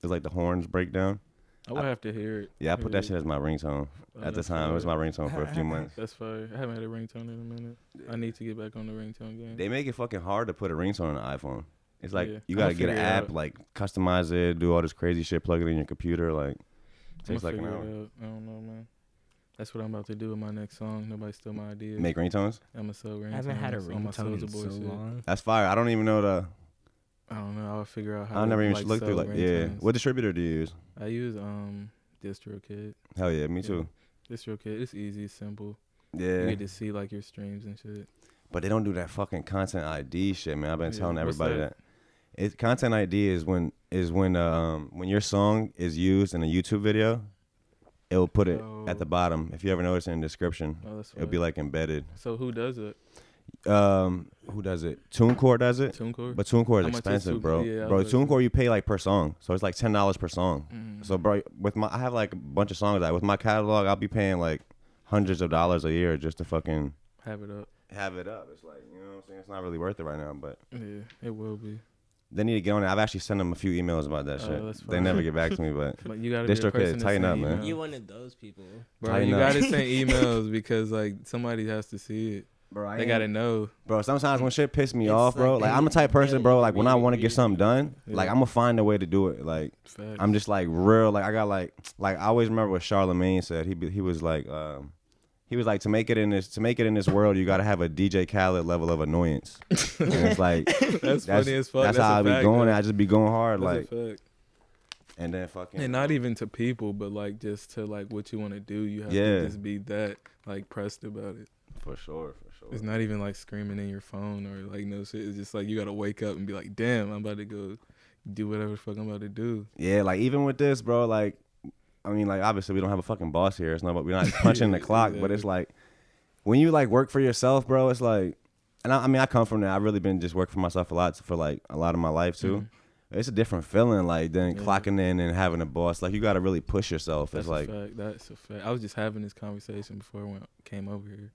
the horns breakdown. I would have to hear it. Yeah, I put that shit as my ringtone at the time. It was my ringtone for a few months. That's fire. I haven't had a ringtone in a minute. I need to get back on the ringtone game. They make it fucking hard to put a ringtone on an iPhone. It's like you gotta get an app, like customize it, do all this crazy shit, plug it in your computer. Like, it takes like an hour. I don't know, man. That's what I'm about to do with my next song. Nobody stole my idea. Make ringtones? I'm gonna sell ringtones. I haven't had a ringtone in so long. That's fire. I don't even know the. I don't know. I'll figure out how. I'll never even look through like ringtones. What distributor do you use? I use DistroKid. Hell yeah, me too. DistroKid. It's easy, simple. Yeah. You get to see like your streams and shit. But they don't do that fucking content ID shit, man. I've been telling everybody that. Content ID is when your song is used in a YouTube video, it will put it at the bottom. If you ever notice in the description, it'll be like embedded. So who does it? Who does it? TuneCore does it. TuneCore? But TuneCore is expensive, bro. Yeah, bro, TuneCore you pay like per song, so it's like $10 per song. So, bro, I have like a bunch of songs. With my catalog, I'll be paying like hundreds of dollars a year just to fucking have it up. It's like, you know what I'm saying? It's not really worth it right now, but yeah, it will be. They need to get on it. I've actually sent them a few emails about that shit. They never get back to me, but you gotta DistroKid, tighten up, man. You one of those people, bro. You gotta send emails because like somebody has to see it. Bro, they gotta know. Bro, sometimes when shit piss me off, bro, like I'm the type of person, bro, like when I want to get something done, like I'm gonna find a way to do it. Like I'm just like real, like I got like I always remember what Charlemagne said. He was like to make it in this world, you gotta have a DJ Khaled level of annoyance. And it's like that's funny as fuck. That's how I be going. I just be going hard, that's like. And then fucking. And not even to people, but like just to like what you want to do. You have to just be that like pressed about it. For sure. It's not even like screaming in your phone or like no shit. It's just like you gotta wake up and be like, damn, I'm about to go do whatever the fuck I'm about to do. Yeah, like even with this, bro, like, I mean, like obviously we don't have a fucking boss here. It's not, we're not punching the clock, exactly. But it's like when you like work for yourself, bro. It's like, and I mean, I come from there. I've really been just working for myself a lot of my life too. Mm-hmm. It's a different feeling, like than clocking in and having a boss. Like you got to really push yourself. That's it's like a fact. That's a fact. I was just having this conversation before I came over here.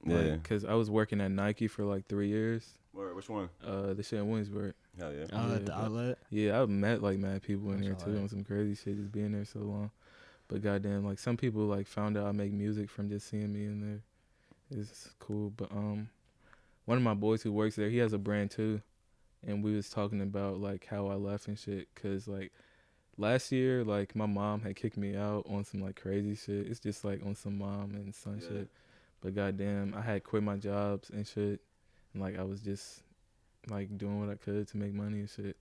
Yeah, because I was working at Nike for like 3 years. Where? Which one? The shit in Williamsburg. Hell yeah. The outlet. Yeah, I've met like mad people in there too on some crazy shit just being there so long. But goddamn, like some people like found out I make music from just seeing me in there. It's cool. But one of my boys who works there, he has a brand too, and we was talking about like how I left and shit. Cause like last year, like my mom had kicked me out on some like crazy shit. It's just like on some mom and son shit. But goddamn, I had quit my jobs and shit, and like I was just like doing what I could to make money and shit.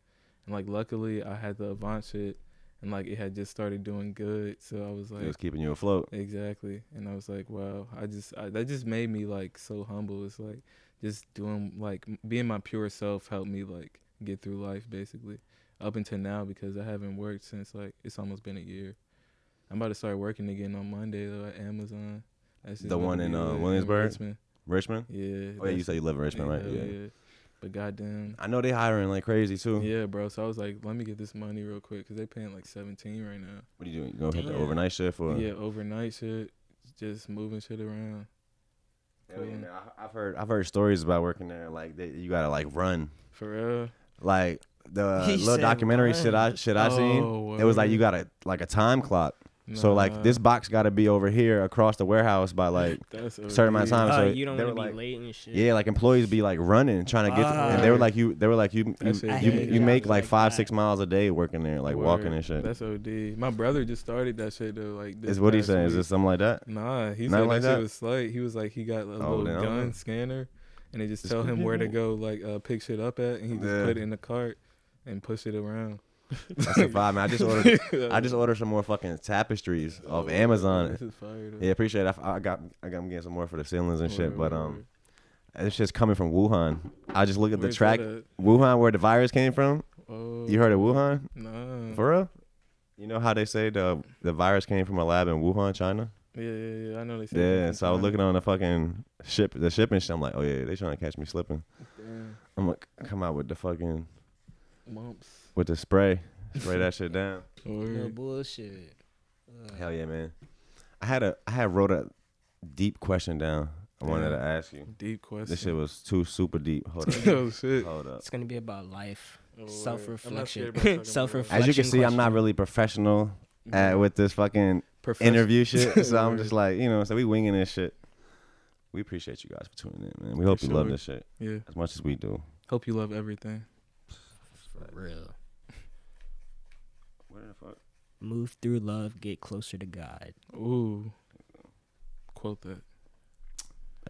And like luckily, I had the Avant shit, and like it had just started doing good. So I was like, it was keeping you afloat. Exactly. And I was like, wow, that just made me like so humble. It's like just doing like being my pure self helped me like get through life basically up until now because I haven't worked since like it's almost been a year. I'm about to start working again on Monday though at Amazon. The one in Williamsburg? Richmond? Yeah. Oh, yeah, you said you live in Richmond, right? Yeah. But goddamn. I know they hiring like crazy, too. Yeah, bro. So I was like, let me get this money real quick because they paying like 17 right now. What are you doing? You going to hit the overnight shift? Or? Yeah, overnight shit. Just moving shit around. Cool. Yeah, man. I've heard stories about working there. Like, you got to, like, run. For real? Like, the little documentary shit I seen, it was like you got a time clock. So like this box got to be over here across the warehouse by like a certain amount of time. So you don't want to be late and shit. Yeah, like employees be like running, trying to get, and they were like you make like 5-6 miles a day working there, like walking and shit. That's OD. My brother just started that shit though. Like, is what he saying? Is it something like that? Nah, he said that shit was slight. He was like he got a little gun scanner, and they just tell him where to go, like pick shit up at, and he just put it in the cart and push it around. That's a vibe, man. I just ordered some more fucking tapestries off Amazon. This is fire, though. Yeah, appreciate it. I'm getting some more for the ceilings and shit, but it's just coming from Wuhan. I just look at the track Wuhan, where the virus came from. Oh. You heard of Wuhan? Nah. For real? You know how they say the virus came from a lab in Wuhan, China? Yeah. I know they say. Yeah, so I was looking on the fucking shipping shit. I'm like, oh yeah, they trying to catch me slipping. Damn. I'm like, come out with the fucking mumps. With the spray that shit down. No bullshit. Hell yeah, man. I had wrote a deep question down. I wanted to ask you. Deep question. This shit was too super deep. Hold up. Oh shit. Hold up. It's gonna be about life, self-reflection. As you can see, I'm not really professional with this fucking interview shit. So I'm just like, so we winging this shit. We appreciate you guys for tuning in, man. We hope you love this shit. Yeah. As much as we do. Hope you love everything. Real. What the fuck? Move through love, get closer to God. Ooh. Quote that.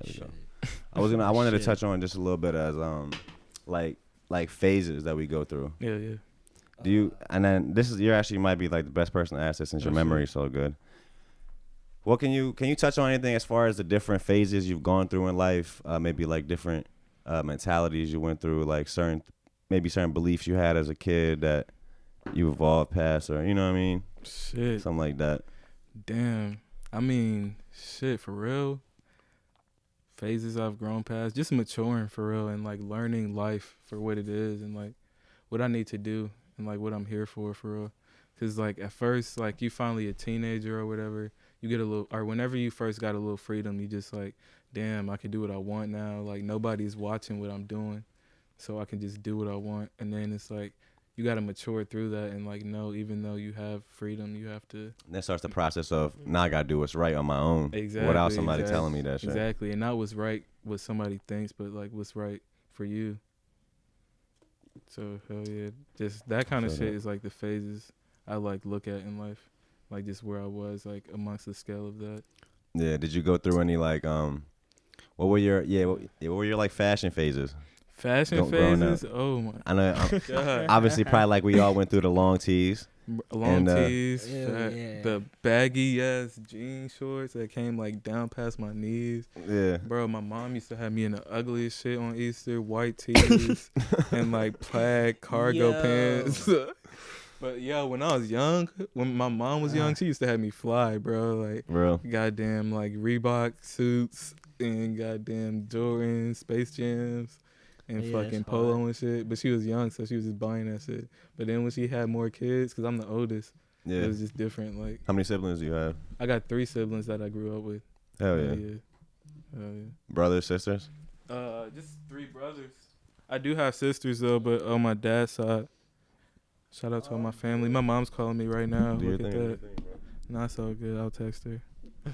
There we go. I wanted to touch on just a little bit as like phases that we go through. Yeah, yeah. Do you? And then you actually might be like the best person to ask this since your memory is so good. What can you touch on anything as far as the different phases you've gone through in life? Maybe like different mentalities you went through, like certain beliefs you had as a kid that you evolved past, or you know what I mean? Shit. Something like that. Damn. I mean, shit, for real. Phases I've grown past, just maturing for real, and like learning life for what it is, and like what I need to do, and like what I'm here for real. Cause like at first, like you finally a teenager or whatever, you get a little, or whenever you first got a little freedom, you just like, damn, I can do what I want now. Like nobody's watching what I'm doing, so I can just do what I want. And then it's like you got to mature through that, and like no, even though you have freedom, you have to. And that starts the process of now I gotta do what's right on my own, without somebody telling me that shit. Exactly, and not what's right what somebody thinks, but like what's right for you. So hell yeah, just that kind of shit is like the phases I like look at in life, like just where I was like amongst the scale of that. Yeah. Did you go through any like what were your like fashion phases? Fashion phases? Oh my! I know. Obviously, probably like we all went through the long tees. Tees, the baggy ass jean shorts that came like down past my knees. Yeah, bro, my mom used to have me in the ugliest shit on Easter, white tees and like plaid cargo pants. But yo, when I was young, when my mom was young, she used to have me fly, bro. Like real goddamn like Reebok suits and goddamn Jordan Space Jams. And fucking polo and shit. But she was young, so she was just buying that shit. But then when she had more kids, because I'm the oldest, it was just different. Like, how many siblings do you have? I got 3 siblings that I grew up with. Hell yeah. Hell yeah. Brothers, sisters? Just 3 brothers. I do have sisters, though, but on my dad's side. Shout out to all my family. My mom's calling me right now. Look at that. Nah, it's all good. I'll text her.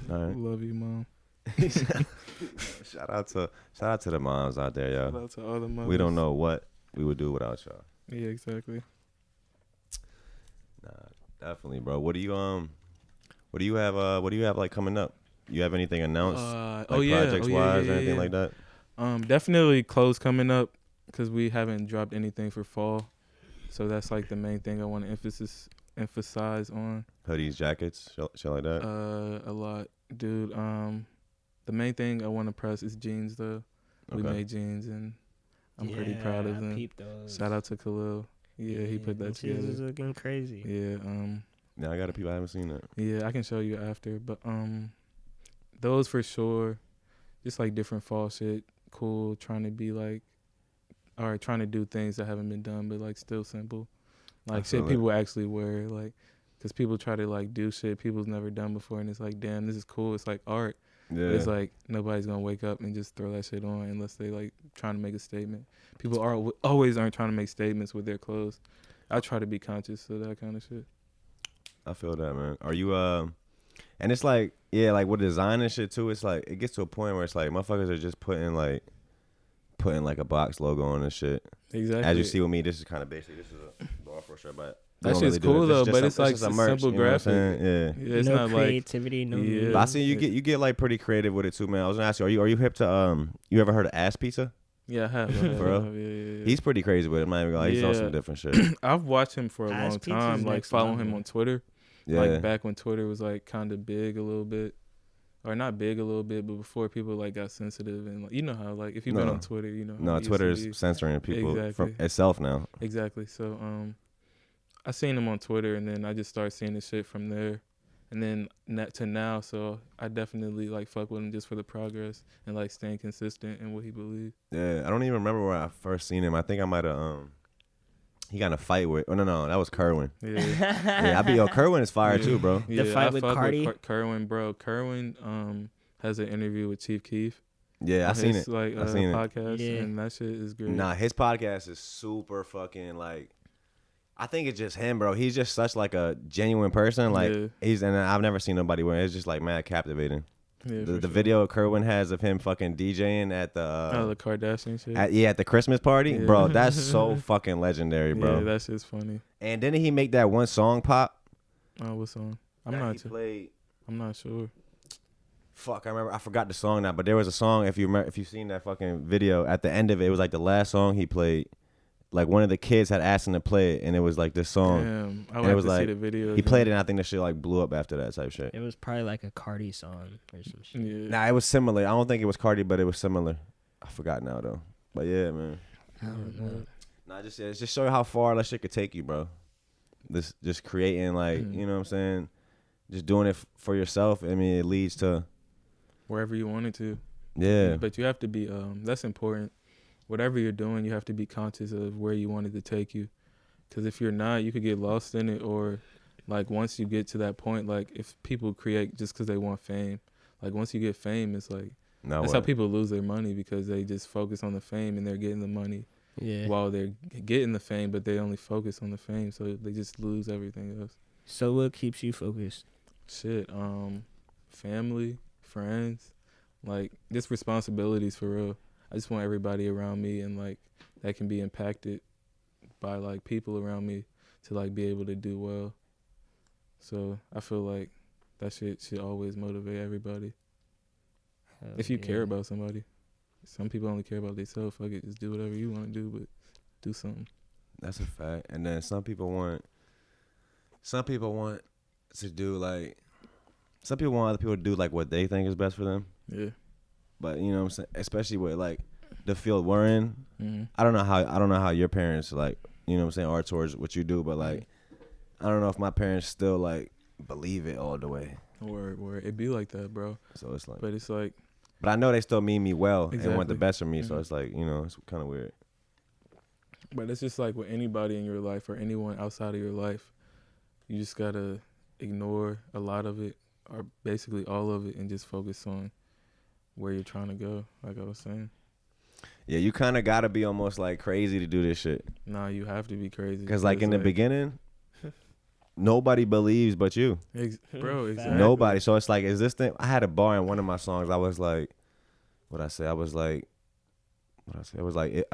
All right. Love you, Mom. Shout out to the moms out there, yo. Shout out to all the mothers. We don't know what we would do without y'all. Yeah, exactly. Nah, definitely, bro. What do you have like coming up? You have anything announced? Projects wise or anything like that? Definitely clothes coming up because we haven't dropped anything for fall. So that's like the main thing I want to emphasize on. Hoodies, jackets, shit like that. A lot, dude. The main thing I want to press is jeans, though. We made jeans, and I'm pretty proud of them. Shout out to Khalil. Yeah, he put that together. Jeans is looking crazy. Yeah. Now I got a peep. I haven't seen that. Yeah, I can show you after, but those for sure. Just like different fall shit, cool. Trying to be like, trying to do things that haven't been done, but like still simple, like shit people actually wear, like, cause people try to like do shit people's never done before, and it's like, damn, this is cool. It's like art. Yeah. But it's like nobody's gonna wake up and just throw that shit on unless they like trying to make a statement. People always aren't trying to make statements with their clothes. I try to be conscious of that kind of shit. I feel that, man. Are you and it's like, yeah, like with design and shit too, it's like it gets to a point where it's like motherfuckers are just putting like a box logo on and shit. Exactly. As you see with me, this is kind of basic. This is a Afro shirt, but that shit's cool though. But it's like a simple graphic. Yeah, it's no not creativity, like, no. But I see you get like pretty creative with it too, man. I was gonna ask you, are you hip to you ever heard of Ass Pizza? Yeah, I have. For real? Yeah. He's pretty crazy with it. I'm not even gonna lie. He's on some different shit. I've watched him for a long time, like following him on Twitter. Yeah. Like back when Twitter was like kind of big a little bit. Or not big a little bit, but before people like got sensitive and like, you know how like if you've been on Twitter, you know. No, Twitter is censoring people from itself now. Exactly. So I seen him on Twitter, and then I just started seeing the shit from there, and then to now. So I definitely like fuck with him just for the progress and like staying consistent in what he believes. Yeah, I don't even remember where I first seen him. I think I might have he got in a fight with. Oh no, that was Kerwin. Yeah, yeah. Kerwin is fire too, bro. Yeah, the fight with Cardi. Kerwin, bro. Kerwin has an interview with Chief Keef. Yeah, I seen it. Like, I seen podcast, it. and that shit is great. Nah, his podcast is super fucking like. I think it's just him, bro. He's just such like a genuine person. Like and I've never seen nobody where it's just like mad captivating. Yeah, the video Kerwin has of him fucking DJing at the the Kardashian shit. At the Christmas party, bro. That's so fucking legendary, bro. Yeah, that shit's funny. And didn't he make that one song pop? Oh, what song? I'm not sure. Fuck, I forgot the song now. But there was a song, if you've seen that fucking video, at the end of it was like the last song he played. Like one of the kids had asked him to play it, and it was like this song. Damn, I would have to see the video. He played it, and I think the shit like blew up after that type shit. It was probably like a Cardi song or some shit. Yeah. Nah, it was similar. I don't think it was Cardi, but it was similar. I forgot now though. But yeah, man. I don't know. Nah, just show you how far that shit could take you, bro. This just creating like you know what I'm saying, just doing it for yourself. I mean, it leads to wherever you want it to. Yeah. But you have to be. That's important. Whatever you're doing, you have to be conscious of where you want it to take you. Because if you're not, you could get lost in it. Or, like, once you get to that point, like, if people create just because they want fame, like, once you get fame, it's like, that's how people lose their money, because they just focus on the fame and they're getting the money while they're getting the fame, but they only focus on the fame. So they just lose everything else. So what keeps you focused? Shit, family, friends, like, just responsibilities for real. I just want everybody around me and like that can be impacted by like people around me to like be able to do well. So I feel like that shit should always motivate everybody. If you care about somebody. Some people only care about themselves. Fuck it, just do whatever you want to do, but do something. That's a fact. And then some people want to do like, some people want other people to do like what they think is best for them. Yeah. But you know what I'm saying, especially with like the field we're in. Mm-hmm. I don't know how your parents like, you know what I'm saying, are towards what you do, but like I don't know if my parents still like believe it all the way. Word. It be like that, bro. So it's like, but I know they still mean me well exactly. and want the best for me. So it's like, you know, it's kind of weird. But it's just like with anybody in your life or anyone outside of your life, you just gotta ignore a lot of it or basically all of it and just focus on where you're trying to go, like I was saying. Yeah, you kind of got to be almost like crazy to do this shit. Nah, you have to be crazy. Because like in the beginning, nobody believes but you. Bro, exactly. Nobody. So it's like, is this thing? I had a bar in one of my songs. I was like, I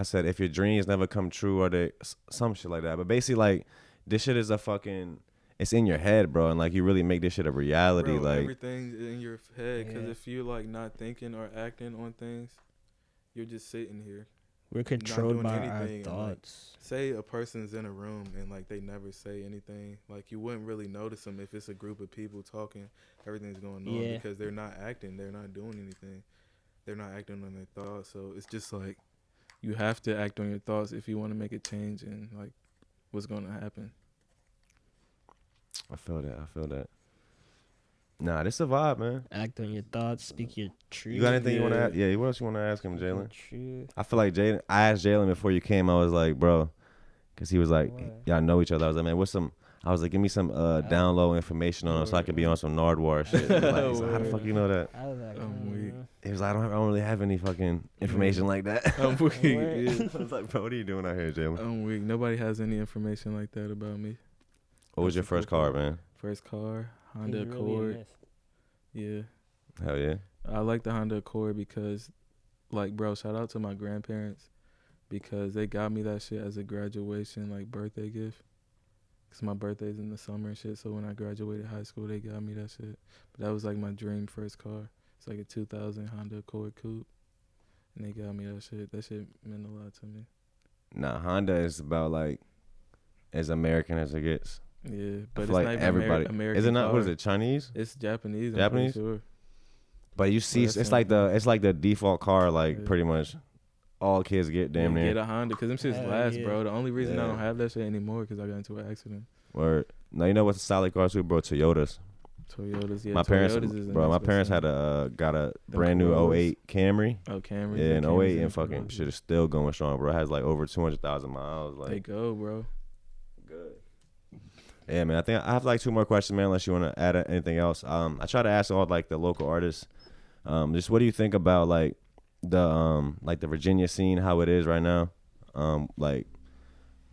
said, if your dreams never come true or they, some shit like that. But basically like, this shit is a fucking, it's in your head, bro, and like you really make this shit a reality. Bro, like everything's in your head, because if you like not thinking or acting on things, you're just sitting here. We're controlled by our thoughts. Like, say a person's in a room and like they never say anything, like you wouldn't really notice them if it's a group of people talking. Everything's going on because they're not acting, they're not doing anything, they're not acting on their thoughts. So it's just like you have to act on your thoughts if you want to make a change in like what's going to happen. I feel that. Nah, this a vibe, man. Act on your thoughts, speak your truth. You got anything you want to ask? Yeah, what else you want to ask him, Jalen? I feel like I asked Jalen before you came. I was like, bro, because he was like, y'all know each other. I was like, man, I was like, give me some download information on him so I could be on some Nardwuar shit. He's like, how the fuck you know that? I was like, I'm weak. He was like, I don't really have any fucking information like that. I'm weak. I was like, bro, what are you doing out here, Jalen? I'm weak. Nobody has any information like that about me. What was your first car, man? First car, Honda Accord. Yeah. Hell yeah. I like the Honda Accord because, like, bro, shout out to my grandparents because they got me that shit as a graduation, like, birthday gift. Because my birthday's in the summer and shit, so when I graduated high school, they got me that shit. But that was, like, my dream first car. It's like a 2000 Honda Accord Coupe. And they got me that shit. That shit meant a lot to me. Nah, Honda is about, like, as American as it gets. Yeah, but it's like not even everybody. American. Is it not? Car. What is it? Chinese? It's Japanese. Japanese. I'm pretty sure. But you see, it's like the default car, like pretty much all kids get damn near. Get a Honda because them shits last, bro. The only reason I don't have that shit anymore because I got into an accident. Word. Now you know what's a solid car too, bro? Toyotas. Yeah. My parents had got a brand new 08 Camry. Oh, Camry. Yeah, an 08 and fucking shit is still going strong, bro. It has like over 200,000 miles. Like they go, bro. Good. Yeah, man. I think I have like 2 more questions, man. Unless you want to add anything else. I try to ask all like the local artists. Just what do you think about like the Virginia scene, how it is right now? Like,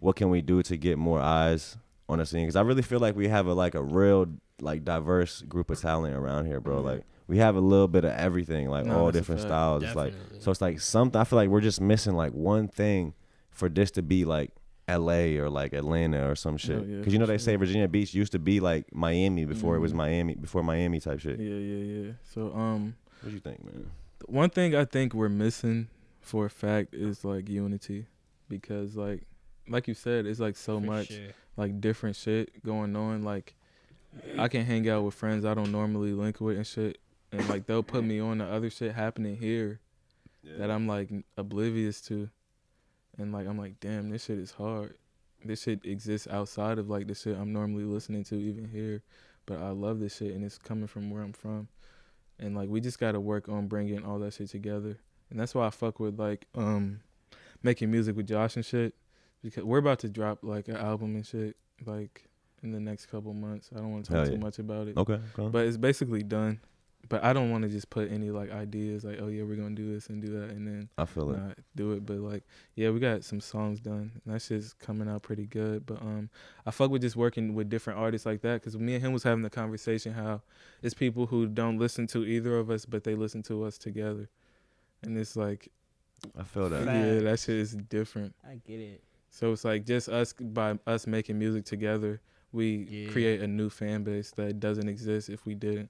what can we do to get more eyes on the scene? Because I really feel like we have a real like diverse group of talent around here, bro. Like we have a little bit of everything, like all different styles. Definitely. It's like, so it's like something. I feel like we're just missing like one thing for this to be like LA or like Atlanta or some shit. Because you know they say Virginia Beach used to be like Miami before it was Miami, before Miami type shit. Yeah. So what do you think, man? One thing I think we're missing for a fact is like unity, because like you said, it's like so much like different shit going on. Like I can hang out with friends I don't normally link with and shit, and like they'll put me on the other shit happening here that I'm like oblivious to, and like I'm like, damn, this shit is hard. This shit exists outside of like the shit I'm normally listening to even here, but I love this shit and it's coming from where I'm from, and like we just gotta work on bringing all that shit together, and that's why I fuck with like making music with Josh and shit, because we're about to drop like an album and shit like in the next couple months. I don't want to talk too much about it. Okay. But it's basically done. But I don't want to just put any like ideas like, oh yeah, we're gonna do this and do that and then I feel not do it. But like, yeah, we got some songs done and that shit's coming out pretty good. But I fuck with just working with different artists like that, because me and him was having the conversation how it's people who don't listen to either of us, but they listen to us together, and it's like, I feel that. Yeah, that shit is different. I get it. So it's like just us, by us making music together, we create a new fan base that doesn't exist if we didn't.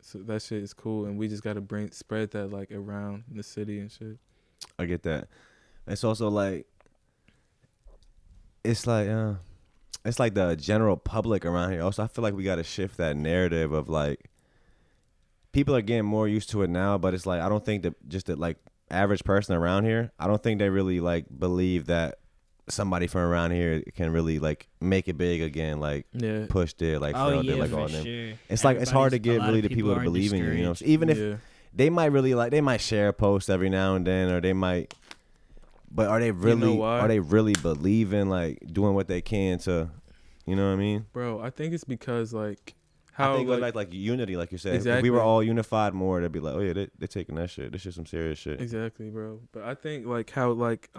So that shit is cool, and we just gotta spread that like around the city and shit. I get that. It's also like, it's like the general public around here. Also, I feel like we gotta shift that narrative of like, people are getting more used to it now, but it's like I don't think that just the like average person around here, I don't think they really like believe that somebody from around here can really like make it big again, like Push did, like Pharrell did, like all them. Sure. It's like it's hard to get really the people to believe in you, you know. So even if they might really like, they might share a post every now and then, or they might, but are they really believing like doing what they can to, you know what I mean? Bro, I think it's because like how I think like unity, like you said. Exactly. If we were all unified more, they'd be like, oh yeah, they're taking that shit. This is some serious shit. Exactly, bro. But I think like how like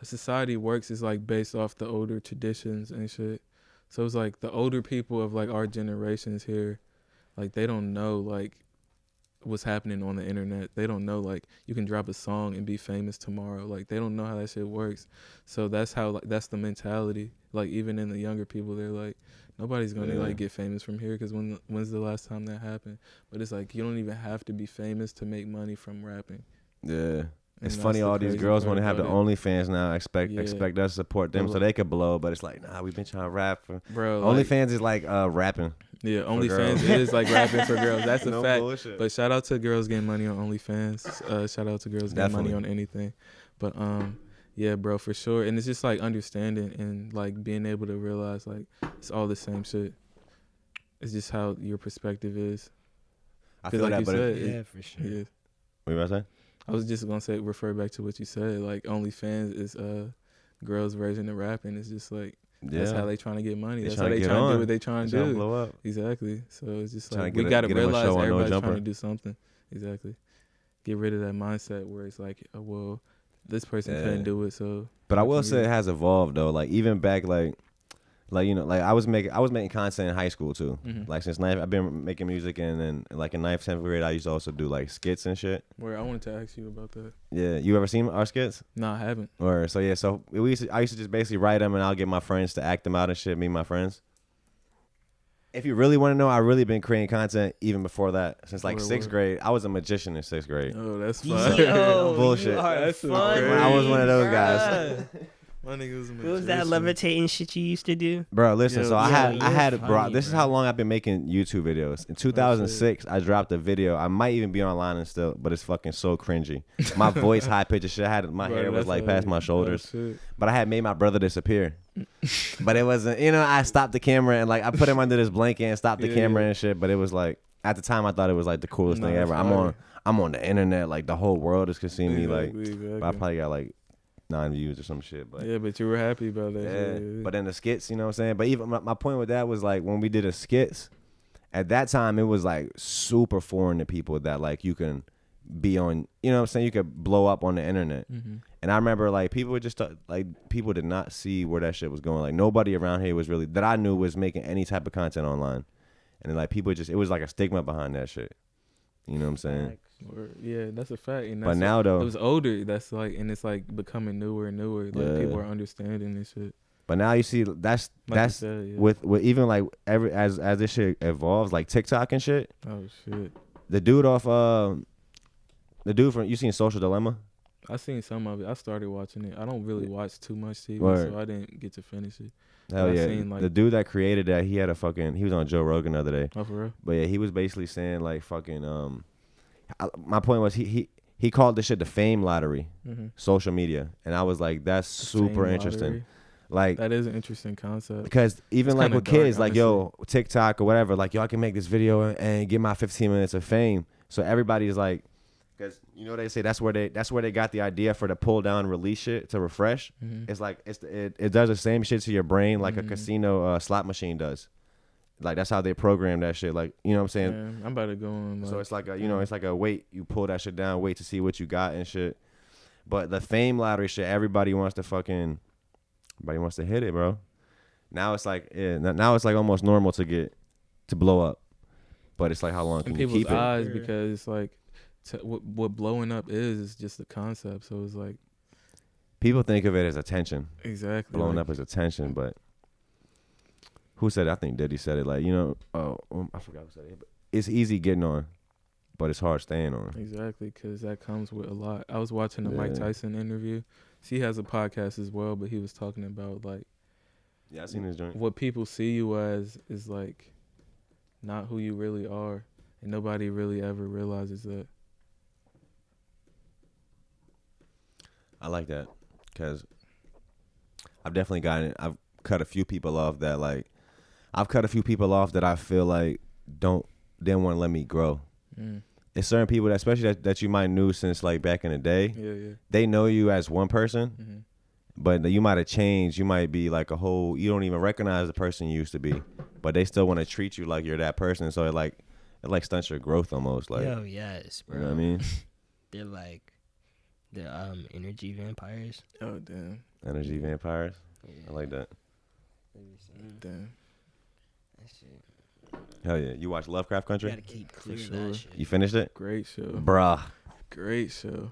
society works is like based off the older traditions and shit. So it's like the older people of like our generations here, like they don't know like what's happening on the internet. They don't know like you can drop a song and be famous tomorrow. Like they don't know how that shit works. So that's how like that's the mentality. Like even in the younger people, they're like, nobody's gonna like get famous from here, because when's the last time that happened? But it's like you don't even have to be famous to make money from rapping. Yeah. It's funny, all these girls want to have the OnlyFans now. Expect us to support them so they could blow. But it's like, nah, we've been trying to rap. Bro, OnlyFans is like rapping. Yeah, OnlyFans is like rapping for girls. That's a fact. Bullshit. But shout out to girls getting money on OnlyFans. Shout out to girls getting money on anything. But yeah, bro, for sure. And it's just like understanding and like being able to realize like it's all the same shit. It's just how your perspective is. I feel like that, but for sure. Yeah. What you about to say? I was just gonna refer back to what you said. Like OnlyFans is girls' version of rapping. It's just like that's how they trying to get money. That's how they trying to do what they trying to do. Blow up. Exactly. So it's just like we gotta realize everybody's trying to do something. Exactly. Get rid of that mindset where it's like, oh, well, this person couldn't do it, so. But I will say it has evolved though. Like even back like you know, like I was making content in high school too. Mm-hmm. Like since ninth, I've been making music, and then like in 9th, 10th grade, I used to also do like skits and shit. Where I wanted to ask you about that. Yeah, you ever seen our skits? No, I haven't. Or so yeah, so I used to just basically write them, and I'll get my friends to act them out and shit. Me and my friends. If you really want to know, I really been creating content even before that. Since like 6th grade, I was a magician in 6th grade. Oh, that's fun. Bullshit. That's fun. I was one of those guys. My nigga was a magician. What was that levitating shit you used to do? Bro, listen, so I had bro, this is how long I've been making YouTube videos. In 2006, I dropped a video. I might even be online and still, but it's fucking so cringy. My voice high pitched as shit. My hair was like past my shoulders. But I had made my brother disappear. But it wasn't, you know, I stopped the camera and like I put him under this blanket and stopped the camera and shit. But it was like, at the time I thought it was like the coolest thing ever. I'm on the internet, like the whole world is seeing me like, but I probably got like 9 views or some shit. But yeah, but you were happy about that. Yeah. But then the skits, you know what I'm saying? But even my point with that was like when we did the skits, at that time it was like super foreign to people that like you can be on, you know what I'm saying? You could blow up on the internet. Mm-hmm. And I remember like people would just like people did not see where that shit was going. Like nobody around here was really that I knew was making any type of content online. And then, like, people just, it was like a stigma behind that shit. You know what I'm saying? Yeah, that's a fact. And that's but now, though. It was older. That's like, and it's like becoming newer and newer. Like, people are understanding this shit. But now you see, that's said, with even, like, as this shit evolves, like TikTok and shit. Oh, shit. The dude from, you seen Social Dilemma? I seen some of it. I started watching it. I don't really watch too much TV, so I didn't get to finish it. Hell yeah. Seen, like, the dude that created that, he was on Joe Rogan the other day. Oh, for real? But yeah, he was basically saying, like, fucking, my point was he called this shit the fame lottery, social media. And I was like, that's super interesting. Like, that is an interesting concept. Because even like with kids, like, yo, TikTok or whatever, like, yo, I can make this video and get my 15 minutes of fame. So everybody's like, because you know they say that's where they got the idea for the pull down release shit to refresh. It's like it does the same shit to your brain like a casino slot machine does. Like, that's how they program that shit. Like, you know what I'm saying? Yeah, I'm about to go on. Like, so it's like it's like a weight. You pull that shit down, wait to see what you got and shit. But the fame lottery shit, everybody wants to hit it, bro. Now it's like now it's like almost normal to blow up. But it's like, how long can you keep it? People's eyes, because it's like what blowing up is just the concept. So it's like people think of it as attention. Exactly. Blowing up as attention, but who said it? I think Diddy said it. Like, I forgot who said it. But it's easy getting on, but it's hard staying on. Exactly, because that comes with a lot. I was watching the Mike Tyson interview. He has a podcast as well, but he was talking about, like, I seen his joint. What people see you as is like not who you really are, and nobody really ever realizes that. I like that, because I've definitely I've cut a few people off that, like, I feel like didn't want to let me grow. It's certain people that, especially that you might knew since, like, back in the day. Yeah. They know you as one person, but you might have changed. You might be like you don't even recognize the person you used to be, but they still want to treat you like you're that person. So it stunts your growth almost. Like, yo, yes, bro. You know what I mean? They're like the energy vampires. Oh, damn. Energy vampires. Yeah. I like that. Damn. That shit. Hell yeah. You watch Lovecraft Country? You gotta keep clear that shit. You finished it? Great show. Bruh. Great show.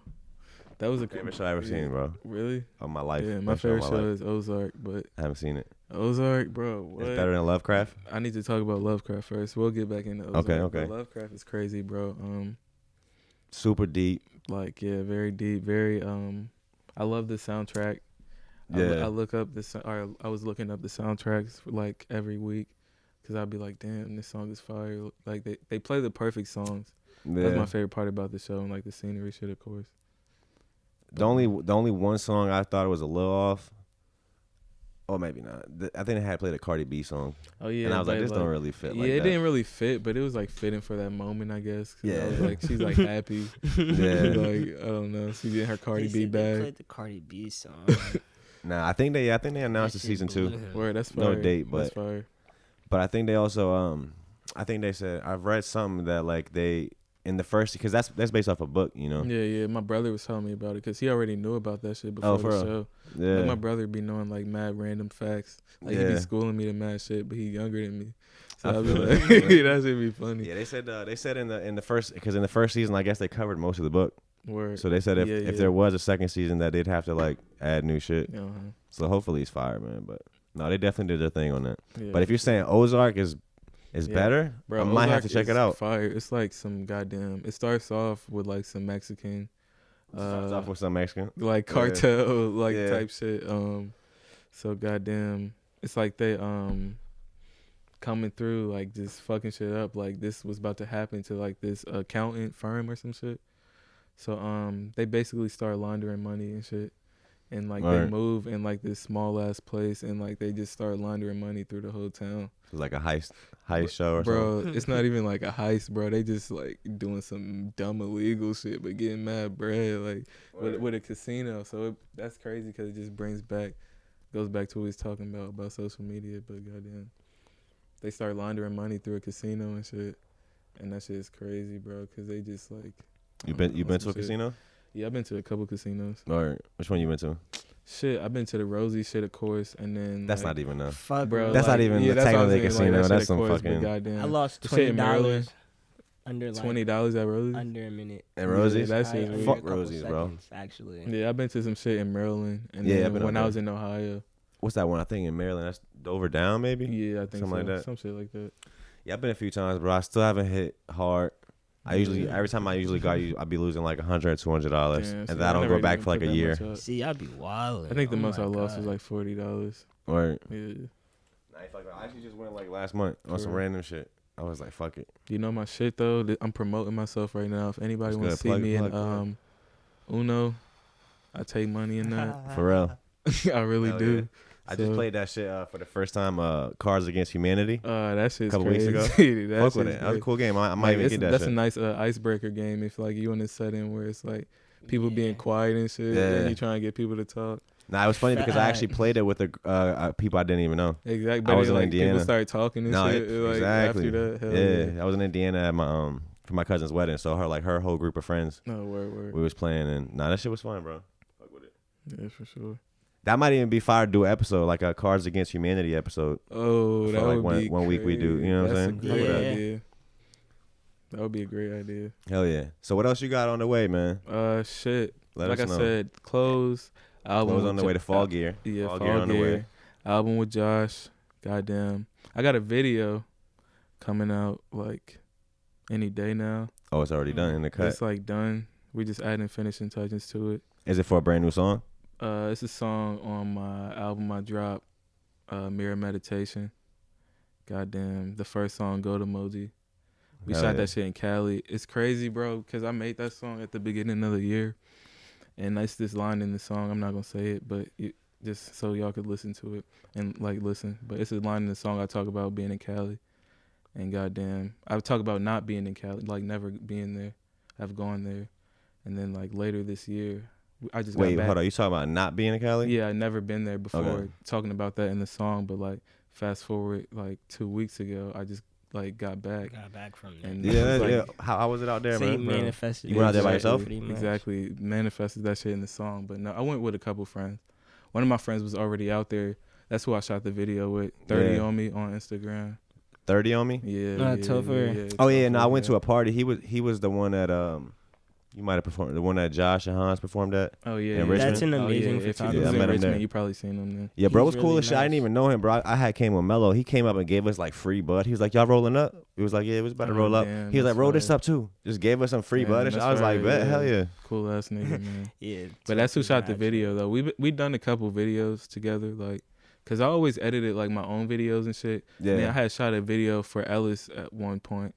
That was a favorite show I ever seen, bro. Really? Of my life. Yeah, my favorite show is Ozark, but I haven't seen it. Ozark, bro. What? It's better than Lovecraft? I need to talk about Lovecraft first. We'll get back into Ozark. Okay. But Lovecraft is crazy, bro. Super deep. Like, yeah, very deep. Very I love the soundtrack. Yeah. I look up I was looking up the soundtracks for, like, every week, because I'd be like, damn, this song is fire. Like, they play the perfect songs. Yeah. That's my favorite part about the show, and, like, the scenery shit, of course. The only one song I thought was a little off. Or maybe not. I think they had played a Cardi B song. Oh, yeah. And I was like, this don't really fit like that. Yeah, it didn't really fit, but it was, like, fitting for that moment, I guess. Yeah. I was like, she's, like, happy. Yeah. Like, I don't know. She's getting her Cardi B bag. They played the Cardi B song. Nah, I think they announced the season 2. Word, that's fire. No date, but that's fire. But I think they also I think they said, I've read something that, like, they in the first, because that's based off a book, you know. Yeah. My brother was telling me about it, because he already knew about that shit before the show. Yeah. Like, my brother be knowing, like, mad random facts. Like, he be schooling me to mad shit, but he younger than me. So I be like, that should be funny. Yeah, they said in the first, because in the first season, I guess they covered most of the book. Word. So they said if there was a second season, that they'd have to, like, add new shit. Uh-huh. So hopefully it's fire, man. But no, they definitely did their thing on that. Yeah, but if you're saying Ozark is better, bro, I might have to check it out. Fire. It's like some goddamn. It starts off with, like, some Mexican. Starts off with some Mexican, like, cartel type shit. So goddamn, it's like they coming through, like, just fucking shit up. Like, this was about to happen to, like, this accountant firm or some shit. So they basically start laundering money and shit. And, like, they move in, like, this small ass place, and, like, they just start laundering money through the whole town. It's like a heist show or something. Bro, it's not even like a heist, bro. They just, like, doing some dumb illegal shit, but getting mad bread, like, with a casino. So that's crazy, because it just goes back to what we was talking about social media. But goddamn, they start laundering money through a casino and shit, and that shit is crazy, bro. Because they just, like, you been to a casino? Yeah, I've been to a couple casinos. Or which one you went to? Shit, I've been to the Rosie shit, of course, and then That's not even enough. Fuck, bro. That's not even technically a casino. That's some course, fucking. Goddamn. I lost Shit in Maryland. $20 under like $20 at Rosie's. under a minute. At Rosie's? Yeah, that shit's Under weird. a Fuck couple Rosie's, bro. seconds, actually. Yeah, I've been to some shit in Maryland, and Yeah, then when I was in Ohio. What's that one? I think in Maryland. That's Dover Down, maybe. Yeah, I think something like that. Some shit like that. Yeah, I've been a few times, bro. I still haven't hit hard. I usually every time I usually go, I'd be losing like $100 or $200, and then I don't go back for like a year. See, I'd be wild. I think the most I lost was like $40. Or yeah. I actually just went like last month on some random shit. I was like, fuck it. You know my shit though. I'm promoting myself right now. If anybody wants to see me in Uno, I take money in that. For real. I really do. Yeah. I just played that shit for the first time. Cards Against Humanity. That shit's a couple crazy. weeks ago. Fuck with it. That was a cool game. I might even get that. That's shit. a nice icebreaker game. If like you in a setting where it's like people being quiet and shit, and you trying to get people to talk. Nah, it was funny because I actually played it with the people I didn't even know. Exactly. But I was in like, Indiana. People started talking and shit. Like, exactly. After that, I was in Indiana at my for my cousin's wedding. So her whole group of friends. No, word. We was playing and that shit was fun, bro. Fuck with it. Yeah, for sure. That might even be fire to do an episode, like a Cards Against Humanity episode. Oh, that like would be one week we do. You know what I'm saying? That's a great idea. That would be a great idea. Hell yeah. So what else you got on the way, man? Shit. Let like us know. I said, clothes. Album Clothes on the way to Fall Gear. Yeah, Fall Gear on the way. Album with Josh. Goddamn. I got a video coming out like any day now. Oh, it's already done in the cut. It's like done. We just adding finishing touches to it. Is it for a brand new song? It's a song on my album I dropped, Mirror Meditation. Goddamn, the first song, Goat Emoji. We shot that shit in Cali. It's crazy, bro, because I made that song at the beginning of the year. And that's this line in the song. I'm not going to say it, but just so y'all could listen to it and, like, listen. But it's a line in the song I talk about being in Cali. And goddamn, I talk about not being in Cali, like never being there. I've gone there. And then, like, later this year, I just got back. Hold on. You talking about not being in Cali? Yeah, I never been there before. Talking about that in the song, but like fast forward like 2 weeks ago, I just like got back from there. And yeah. How was it out there, man? Manifested. You went out there by yourself? Exactly. Manifested that shit in the song, but no, I went with a couple friends. One of my friends was already out there. That's who I shot the video with. 30 on me on Instagram. 30 on me? Yeah. Topher. Oh yeah, no, I went to a party. He was the one that you might have performed, the one that Josh and Hans performed at. Oh yeah, in Richmond. That's an amazing photographer. If you was in Richmond, there. you probably seen him there. Yeah, bro, it was He's cool really as shit. I didn't even know him, bro. I had came with Mello. He came up and gave us like free bud. He was like, "Y'all rolling up?" He was like, "Yeah, it was about to roll up." Damn, He was like, "Roll this right. up too." Just gave us some free bud. And shit. That's I was like, right, "Bet, hell yeah." Cool ass nigga, man. Yeah. But that's who shot the video though. We done a couple videos together, like, cause I always edited like my own videos and shit. Yeah. I mean, I had shot a video for Ellis at one point,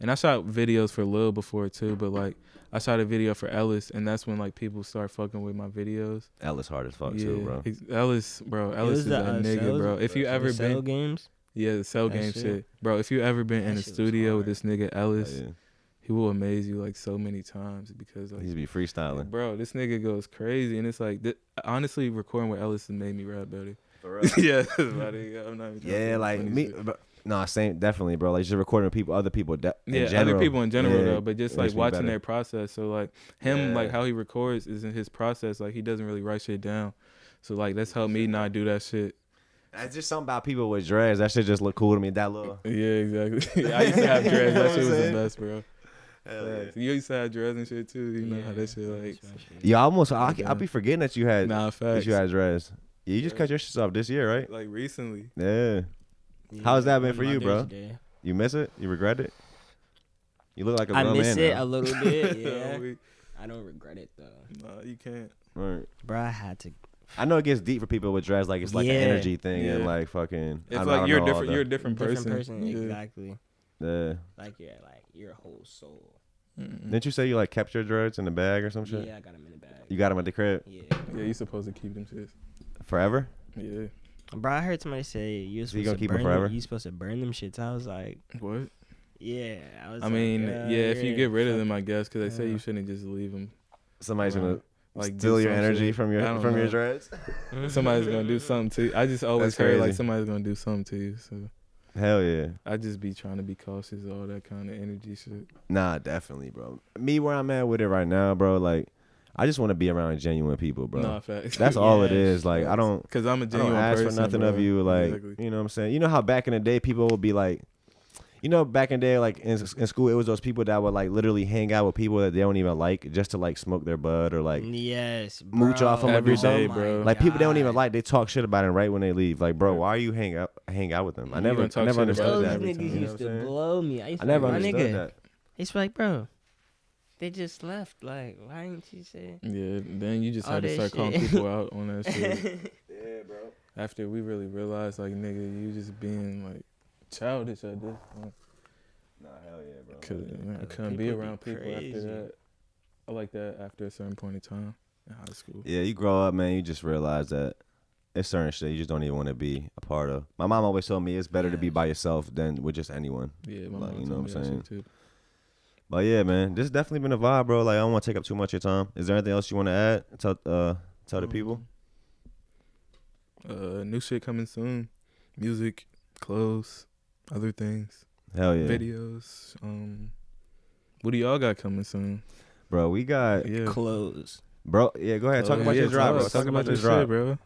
and I shot videos for Lil before too. But like, I shot a video for Ellis, and that's when like people start fucking with my videos. Ellis hard as fuck too, bro. Ellis is a nigga, bro. If you ever been games. Yeah, the cell game shit. Bro, if you ever been in a studio with this nigga Ellis, he will amaze you like so many times because like, he'd be freestyling. Like, bro, this nigga goes crazy, and it's like honestly, recording with Ellis has made me rap better. For real? Yeah, I'm not even yeah, like me. No, same, definitely, bro. Like just recording with people, other people. Other people in general though, but just like watching their process. So like him, like how he records is in his process. Like he doesn't really write shit down. So like that's helped me not do that shit. It's just something about people with dreads. That shit just look cool to me. That little. Yeah, exactly. I used to have dreads. That shit was the best, bro. Hell yeah. You used to have dreads and shit too. You know how that shit like. Yeah, almost. I'll be forgetting that you had. Nah, facts. That you had dreads. Yeah, you just cut your shit off this year, right? Like recently. Yeah. How's that been for you, bro? You miss it? You regret it? You look like a grown man. I miss it now. a little bit. Yeah. I don't regret it though. Nah, you can't. Right. Bro, I had to. I know it gets deep for people with dreads. Like it's like an energy thing and like fucking. It's like you're different. You're a different person. Exactly. Yeah. Like you're a whole soul. Mm-mm. Didn't you say you like kept your dreads in the bag or some shit? Yeah, I got them in the bag. You got them at the crib? Yeah. Yeah, you supposed to keep them shits. Forever? Yeah. Bro, I heard somebody say you're supposed gonna to keep burn them forever? You supposed to burn them shits. I was like, what? Yeah. I mean, if you get rid of them, I guess, because they say you shouldn't just leave them. Somebody's gonna like steal your energy shit. from your dreads. Somebody's gonna do something to you. I just always heard like somebody's gonna do something to you. So hell yeah. I just be trying to be cautious of all that kind of energy shit. Nah, definitely, bro. Me where I'm at with it right now, bro. Like I just want to be around genuine people, bro. No, facts. That's all it is. Like, I don't. Because I'm a genuine ask person, for nothing bro. of you. Like, exactly. You know what I'm saying? You know how back in the day people would be like, you know, back in the day, like in school, it was those people that would like literally hang out with people that they don't even like just to like smoke their bud or like mooch off them every day, something. bro. Like people they don't even like, they talk shit about it right when they leave. Like, bro, why are you hang out with them? I never understood that. Those niggas used to blow me. I never understood that. It's like, bro, they just left. Like, why didn't you say? Yeah, then you just had to start calling people out on that shit. Yeah, bro. After we really realized, like, nigga, you just being like childish at this point. Nah, hell yeah, bro. Cause I couldn't be around people after that. I like that after a certain point in time in high school. Yeah, you grow up, man. You just realize that it's certain shit you just don't even want to be a part of. My mom always told me it's better to be by yourself than with just anyone. Yeah, my like, mom you know what I'm saying? Too. But yeah, man, this has definitely been a vibe, bro. Like, I don't want to take up too much of your time. Is there anything else you want to add? Tell the people. New shit coming soon. Music, clothes, other things. Hell yeah. Videos. What do y'all got coming soon? Bro, we got clothes. Bro, yeah, go ahead. Talk about your drop, bro. Talk about your drop, shit, bro.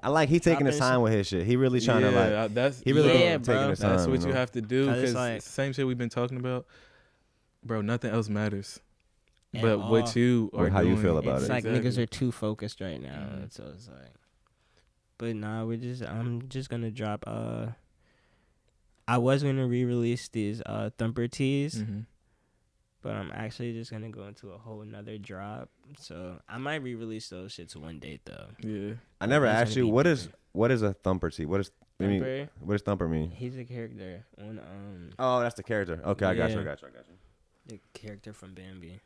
I like he taking his time with his shit. He really trying to like. He really taking his time. That's what you have to do because like, it's the same shit we've been talking about, bro. Nothing else matters. But what you are how doing, you feel about it's it. like niggas are too focused right now. So it's like, but nah, I'm just gonna drop. I was gonna re-release these Thumper tees, but I'm actually just gonna go into a whole nother drop. So I might re-release those shits one day though. Yeah. I never asked you what is a Thumper tee? What does Thumper? What does Thumper mean? He's a character on Oh, that's the character. Okay, I got you. The character from Bambi.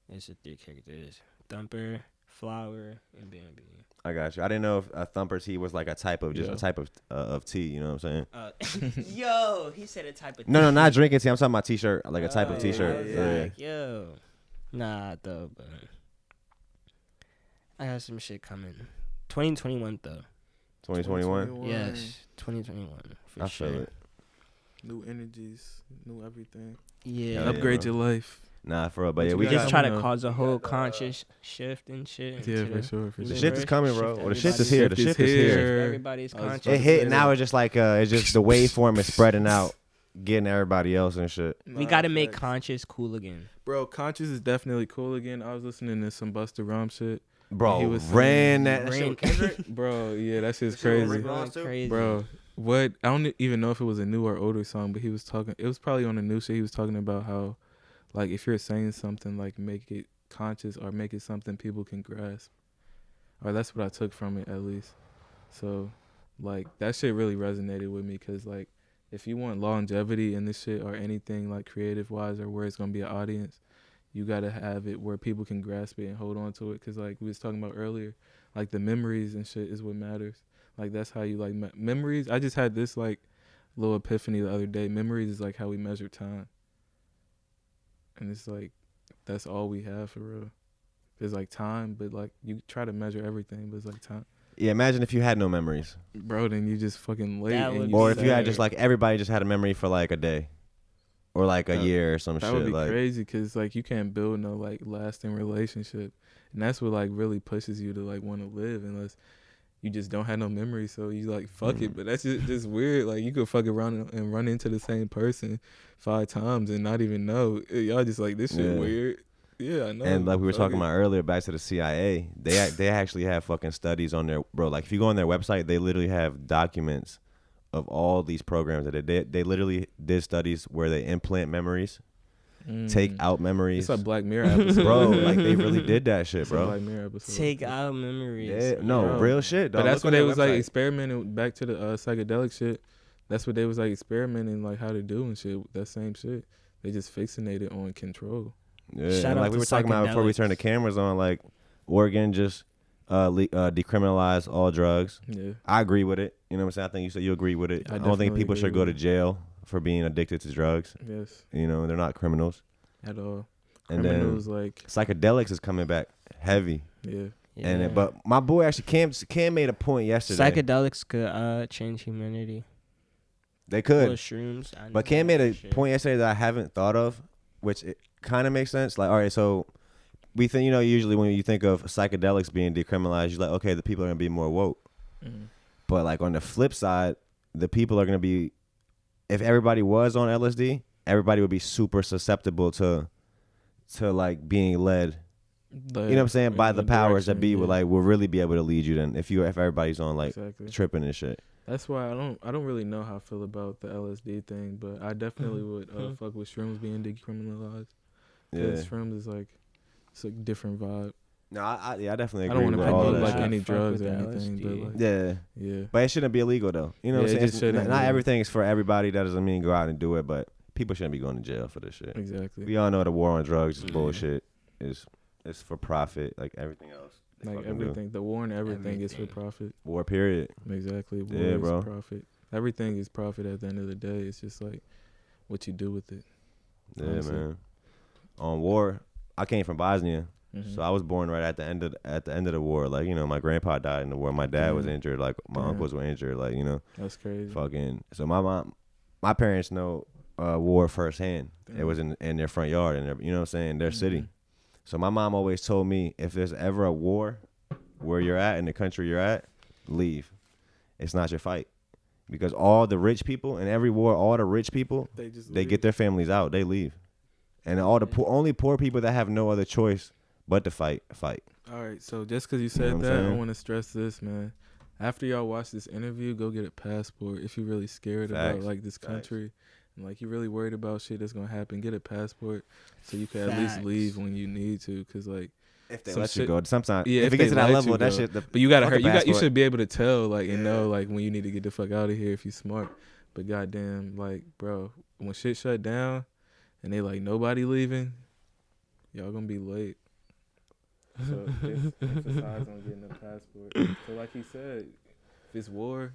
It's the 3 characters: Thumper, Flower, and Bambi. I got you. I didn't know if a Thumper tee was like a type of a type of tea. You know what I'm saying? Yo, he said a type of. No, not drinking tea. I'm talking about t-shirt, like a type of t-shirt. Yeah. Like, yo, nah though, but I got some shit coming. 2021 though. 2021. Yes, 2021. I feel it. New energies, new everything. Yeah. Upgrade your life. Nah, for real, but yeah, we just try to cause a whole conscious shift and shit. Yeah, for sure. The shit is coming, bro. Well, the shit is here. The shit is here. Everybody's conscious. It hit. Now it's just like it's just the waveform is spreading out, getting everybody else and shit. We gotta make conscious cool again, bro. Conscious is definitely cool again. I was listening to some Busta Rhymes shit. Bro, he was ran that shit. Bro, yeah, that shit's crazy. Bro, what? I don't even know if it was a new or older song, but he was talking. It was probably on the new shit. He was talking about how, like, if you're saying something, like, make it conscious or make it something people can grasp. Or that's what I took from it, at least. So, like, that shit really resonated with me because, like, if you want longevity in this shit or anything, like, creative-wise or where it's going to be an audience, you got to have it where people can grasp it and hold on to it. Because, like, we was talking about earlier, like, the memories and shit is what matters. Like, that's how you, like, memories. I just had this, like, little epiphany the other day. Memories is, like, how we measure time. And it's like, that's all we have for real. It's like time, but like you try to measure everything, but it's like time. Yeah, imagine if you had no memories. Bro, then you just fucking late. Or if you had just like everybody just had a memory for like a day. Or like a year or some shit. That would be like, crazy because like you can't build no like lasting relationship. And that's what like really pushes you to like want to live unless you just don't have no memory. So you like, fuck it. But that's just weird. Like you could fuck around and run into the same person 5 times and not even know. Y'all just like, this shit weird. Yeah, I know. And like we were talking about earlier, back to the CIA, they actually have fucking studies on their, bro, like if you go on their website, they literally have documents of all these programs that they literally did studies where they implant memories, take out memories. It's a Black Mirror episode. Bro, like they really did that shit, bro. Black Mirror episode. Take out memories. Yeah, no, real shit, dog. But that's what they was like experimenting back to the psychedelic shit. That's what they was like experimenting like how to do and shit. That same shit. They just fixated on control. Yeah, and like we were talking about before we turned the cameras on, like Oregon just decriminalized all drugs. Yeah, I agree with it. You know what I'm saying? I think you said you agree with it. I don't think people should go to jail for being addicted to drugs. Yes. You know, they're not criminals at all. And criminals then like psychedelics is coming back heavy. Yeah. And but my boy actually Cam made a point yesterday. Psychedelics could change humanity. They could. Shrooms. But Cam made a point yesterday that I haven't thought of, which kind of makes sense. Like, all right, so we think, usually when you think of psychedelics being decriminalized, you're like, okay, the people are gonna be more woke. Mm-hmm. But like on the flip side, the people are gonna be, if everybody was on LSD, everybody would be super susceptible to like being led. You know what I'm saying? By the powers that be, will really be able to lead you. Then if everybody's on like tripping and shit. That's why I don't really know how I feel about the LSD thing, but I definitely would fuck with shrooms being decriminalized. Because shrooms is like, it's a different vibe. No, I definitely agree. I don't want to promote like shit. any drugs or anything, but like, yeah. But it shouldn't be illegal though. You know what I'm saying? Not everything is for everybody. That doesn't mean go out and do it, but people shouldn't be going to jail for this shit. Exactly. We all know the war on drugs is bullshit. It's for profit, like everything else. Like everything, the war and everything is for profit. War, period. Exactly. War is profit. Everything is profit at the end of the day. It's just like what you do with it. Yeah, honestly. Man. On war, I came from Bosnia, so I was born right at the end of the war. Like, my grandpa died in the war. My dad was injured. Like my uncles were injured. Like, That's crazy. Fucking. So my parents know war firsthand. Damn. It was in their front yard and you know what I'm saying, their city. So my mom always told me, if there's ever a war where you're at, in the country you're at, leave. It's not your fight. Because all the rich people, in every war, all the rich people, they get their families out. They leave. And all the only poor people that have no other choice but to fight. All right, so just because you said that, I want to stress this, man. After y'all watch this interview, go get a passport. If you're really scared about like this country. And like you really worried about shit that's gonna happen, get a passport so you can at least leave when you need to, cause like if they let you go, sometimes if it gets to that level, that shit. But you gotta you should be able to tell like and know like when you need to get the fuck out of here if you smart. But goddamn, like bro, when shit shut down and they like nobody leaving, y'all gonna be late. So just emphasize on getting a passport. So like he said, if it's war,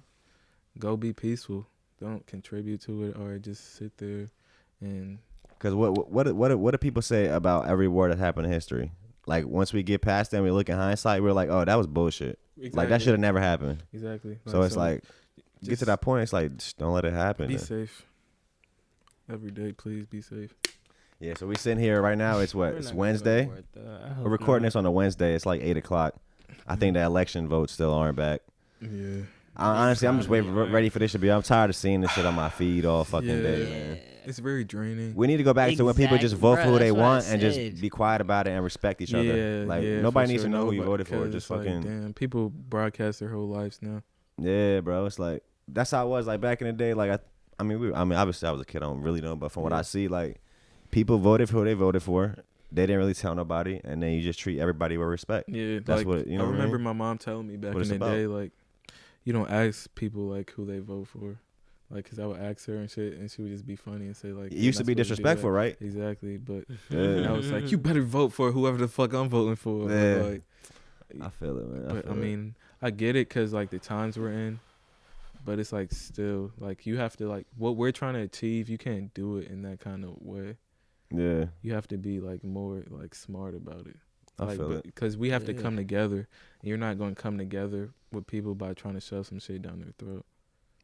go be peaceful. Don't contribute to it or just sit there and. Because what do people say about every war that happened in history? Like once we get past them, we look in hindsight, we're like, oh, that was bullshit. Exactly. Like that should have never happened. Exactly. So it's like, get to that point. It's like, just don't let it happen. Be safe. Every day, please be safe. Yeah. So we sitting here right now. It's what? It's Wednesday. We're recording this on a Wednesday. It's like 8:00. I think the election votes still aren't back. Yeah. Honestly, I'm just ready for this to be. I'm tired of seeing this shit on my feed all fucking day, man. It's very draining. We need to go back to when people just vote for who they want and just be quiet about it and respect each other. Like nobody needs to know who you voted for. Just fucking. Damn, people broadcast their whole lives now. Yeah, bro. It's like that's how it was. Like back in the day. Like I mean, obviously I was a kid. I don't really know, but from what I see, like people voted for who they voted for. They didn't really tell nobody, and then you just treat everybody with respect. Yeah, that's like, what you know. I remember my mom telling me back in the day, like. You don't ask people like who they vote for, like, cause I would ask her and shit, and she would just be funny and say like. It used to be disrespectful, right? Exactly, but I was like, you better vote for whoever the fuck I'm voting for. Yeah. Like, I feel it, man. But I mean, I get it, cause like the times we're in, but it's like still like you have to like what we're trying to achieve. You can't do it in that kind of way. Yeah. You have to be like more like smart about it. I feel it. Because we have to come together. And you're not going to come together with people by trying to shove some shit down their throat.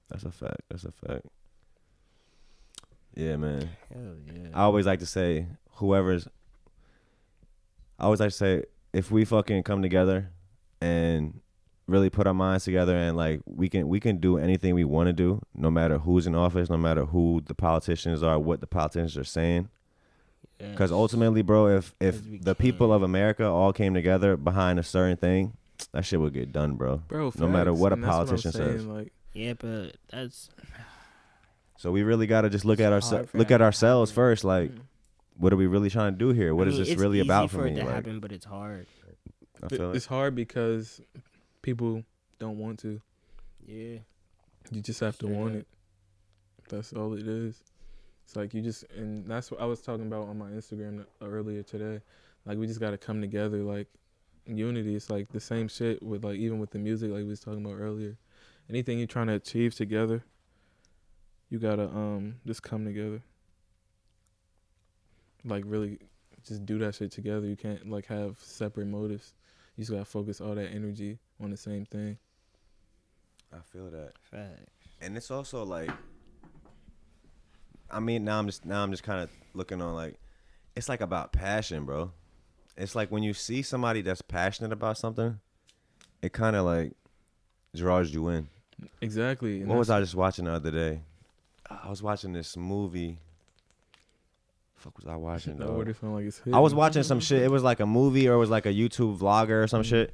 That's a fact. Yeah, man. Hell yeah. I always like to say, if we fucking come together and really put our minds together and like we can do anything we want to do, no matter who's in office, no matter who the politicians are, what the politicians are saying. Because ultimately, bro, if the people of America all came together behind a certain thing, that shit would get done, bro. No matter what a politician says. Like, yeah, but that's. So we really gotta just look at ourselves first. Like, what are we really trying to do here? What is this really about for me? It's easy for it to happen, but it's hard. It's hard because people don't want to. Yeah. You just have to want it. That's all it is. It's like and that's what I was talking about on my Instagram earlier today. Like we just gotta come together, like unity. It's like the same shit with like even with the music, like we was talking about earlier. Anything you're trying to achieve together, you gotta just come together. Like really, just do that shit together. You can't like have separate motives. You just gotta focus all that energy on the same thing. I feel that. Fact. And it's also like. I mean, now I'm just kind of looking on like, it's like about passion, bro. It's like when you see somebody that's passionate about something, it kind of like draws you in. Exactly. What was I just watching the other day? I was watching this movie. Fuck was I watching? That word sound like it's hit. I was watching some shit. It was like a movie or it was like a YouTube vlogger or some shit.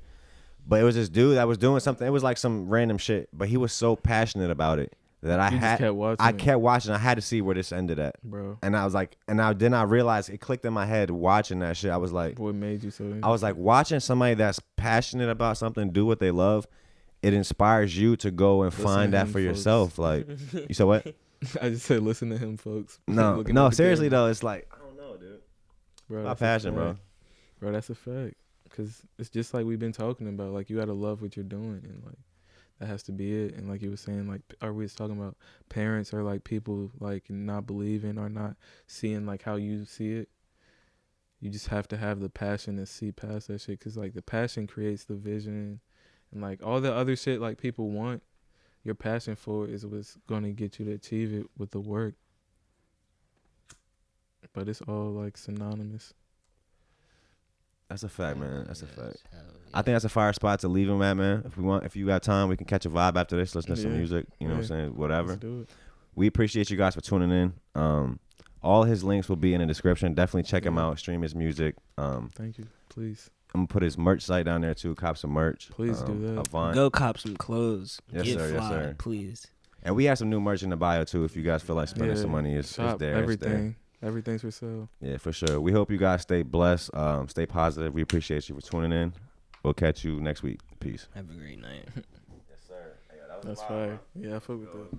But it was this dude that was doing something. It was like some random shit. But he was so passionate about it that I kept watching. I had to see where this ended at, bro. And I was like, then I realized it clicked in my head watching that shit. I was like, what made you so? I was like, watching somebody that's passionate about something do what they love. It inspires you to go and find that for yourself. Like, you said what? I just said, listen to him, folks. No, seriously though, it's like I don't know, dude. Bro, my passion, bro. Bro, that's a fact. Cause it's just like we've been talking about. Like you gotta love what you're doing, and like that has to be it. And like you were saying, like we was talking about parents or like people like not believing or not seeing like how you see it. You just have to have the passion to see past that shit. Cause like the passion creates the vision, and like all the other shit like people want. Your passion for it is what's gonna get you to achieve it with the work. But it's all like synonymous. That's a fact, man. That's a fact. I think that's a fire spot to leave him at, man. If you got time, we can catch a vibe after this. Listen to some music. You know what I'm saying? Whatever. Let's do it. We appreciate you guys for tuning in. All his links will be in the description. Definitely check him out. Stream his music. Thank you. Please. I'm gonna put his merch site down there too. Cop some merch. Please do that. Avant. Go cop some clothes. Yes, Get sir. fly, Yes, sir. please. And we have some new merch in the bio too. If you guys feel like spending some money, it's there. Everything. Everything's for sale. Yeah, for sure. We hope you guys stay blessed. Stay positive. We appreciate you for tuning in. We'll catch you next week. Peace. Have a great night. Yes, sir. Hey, That's fire. Yeah, I fuck with that.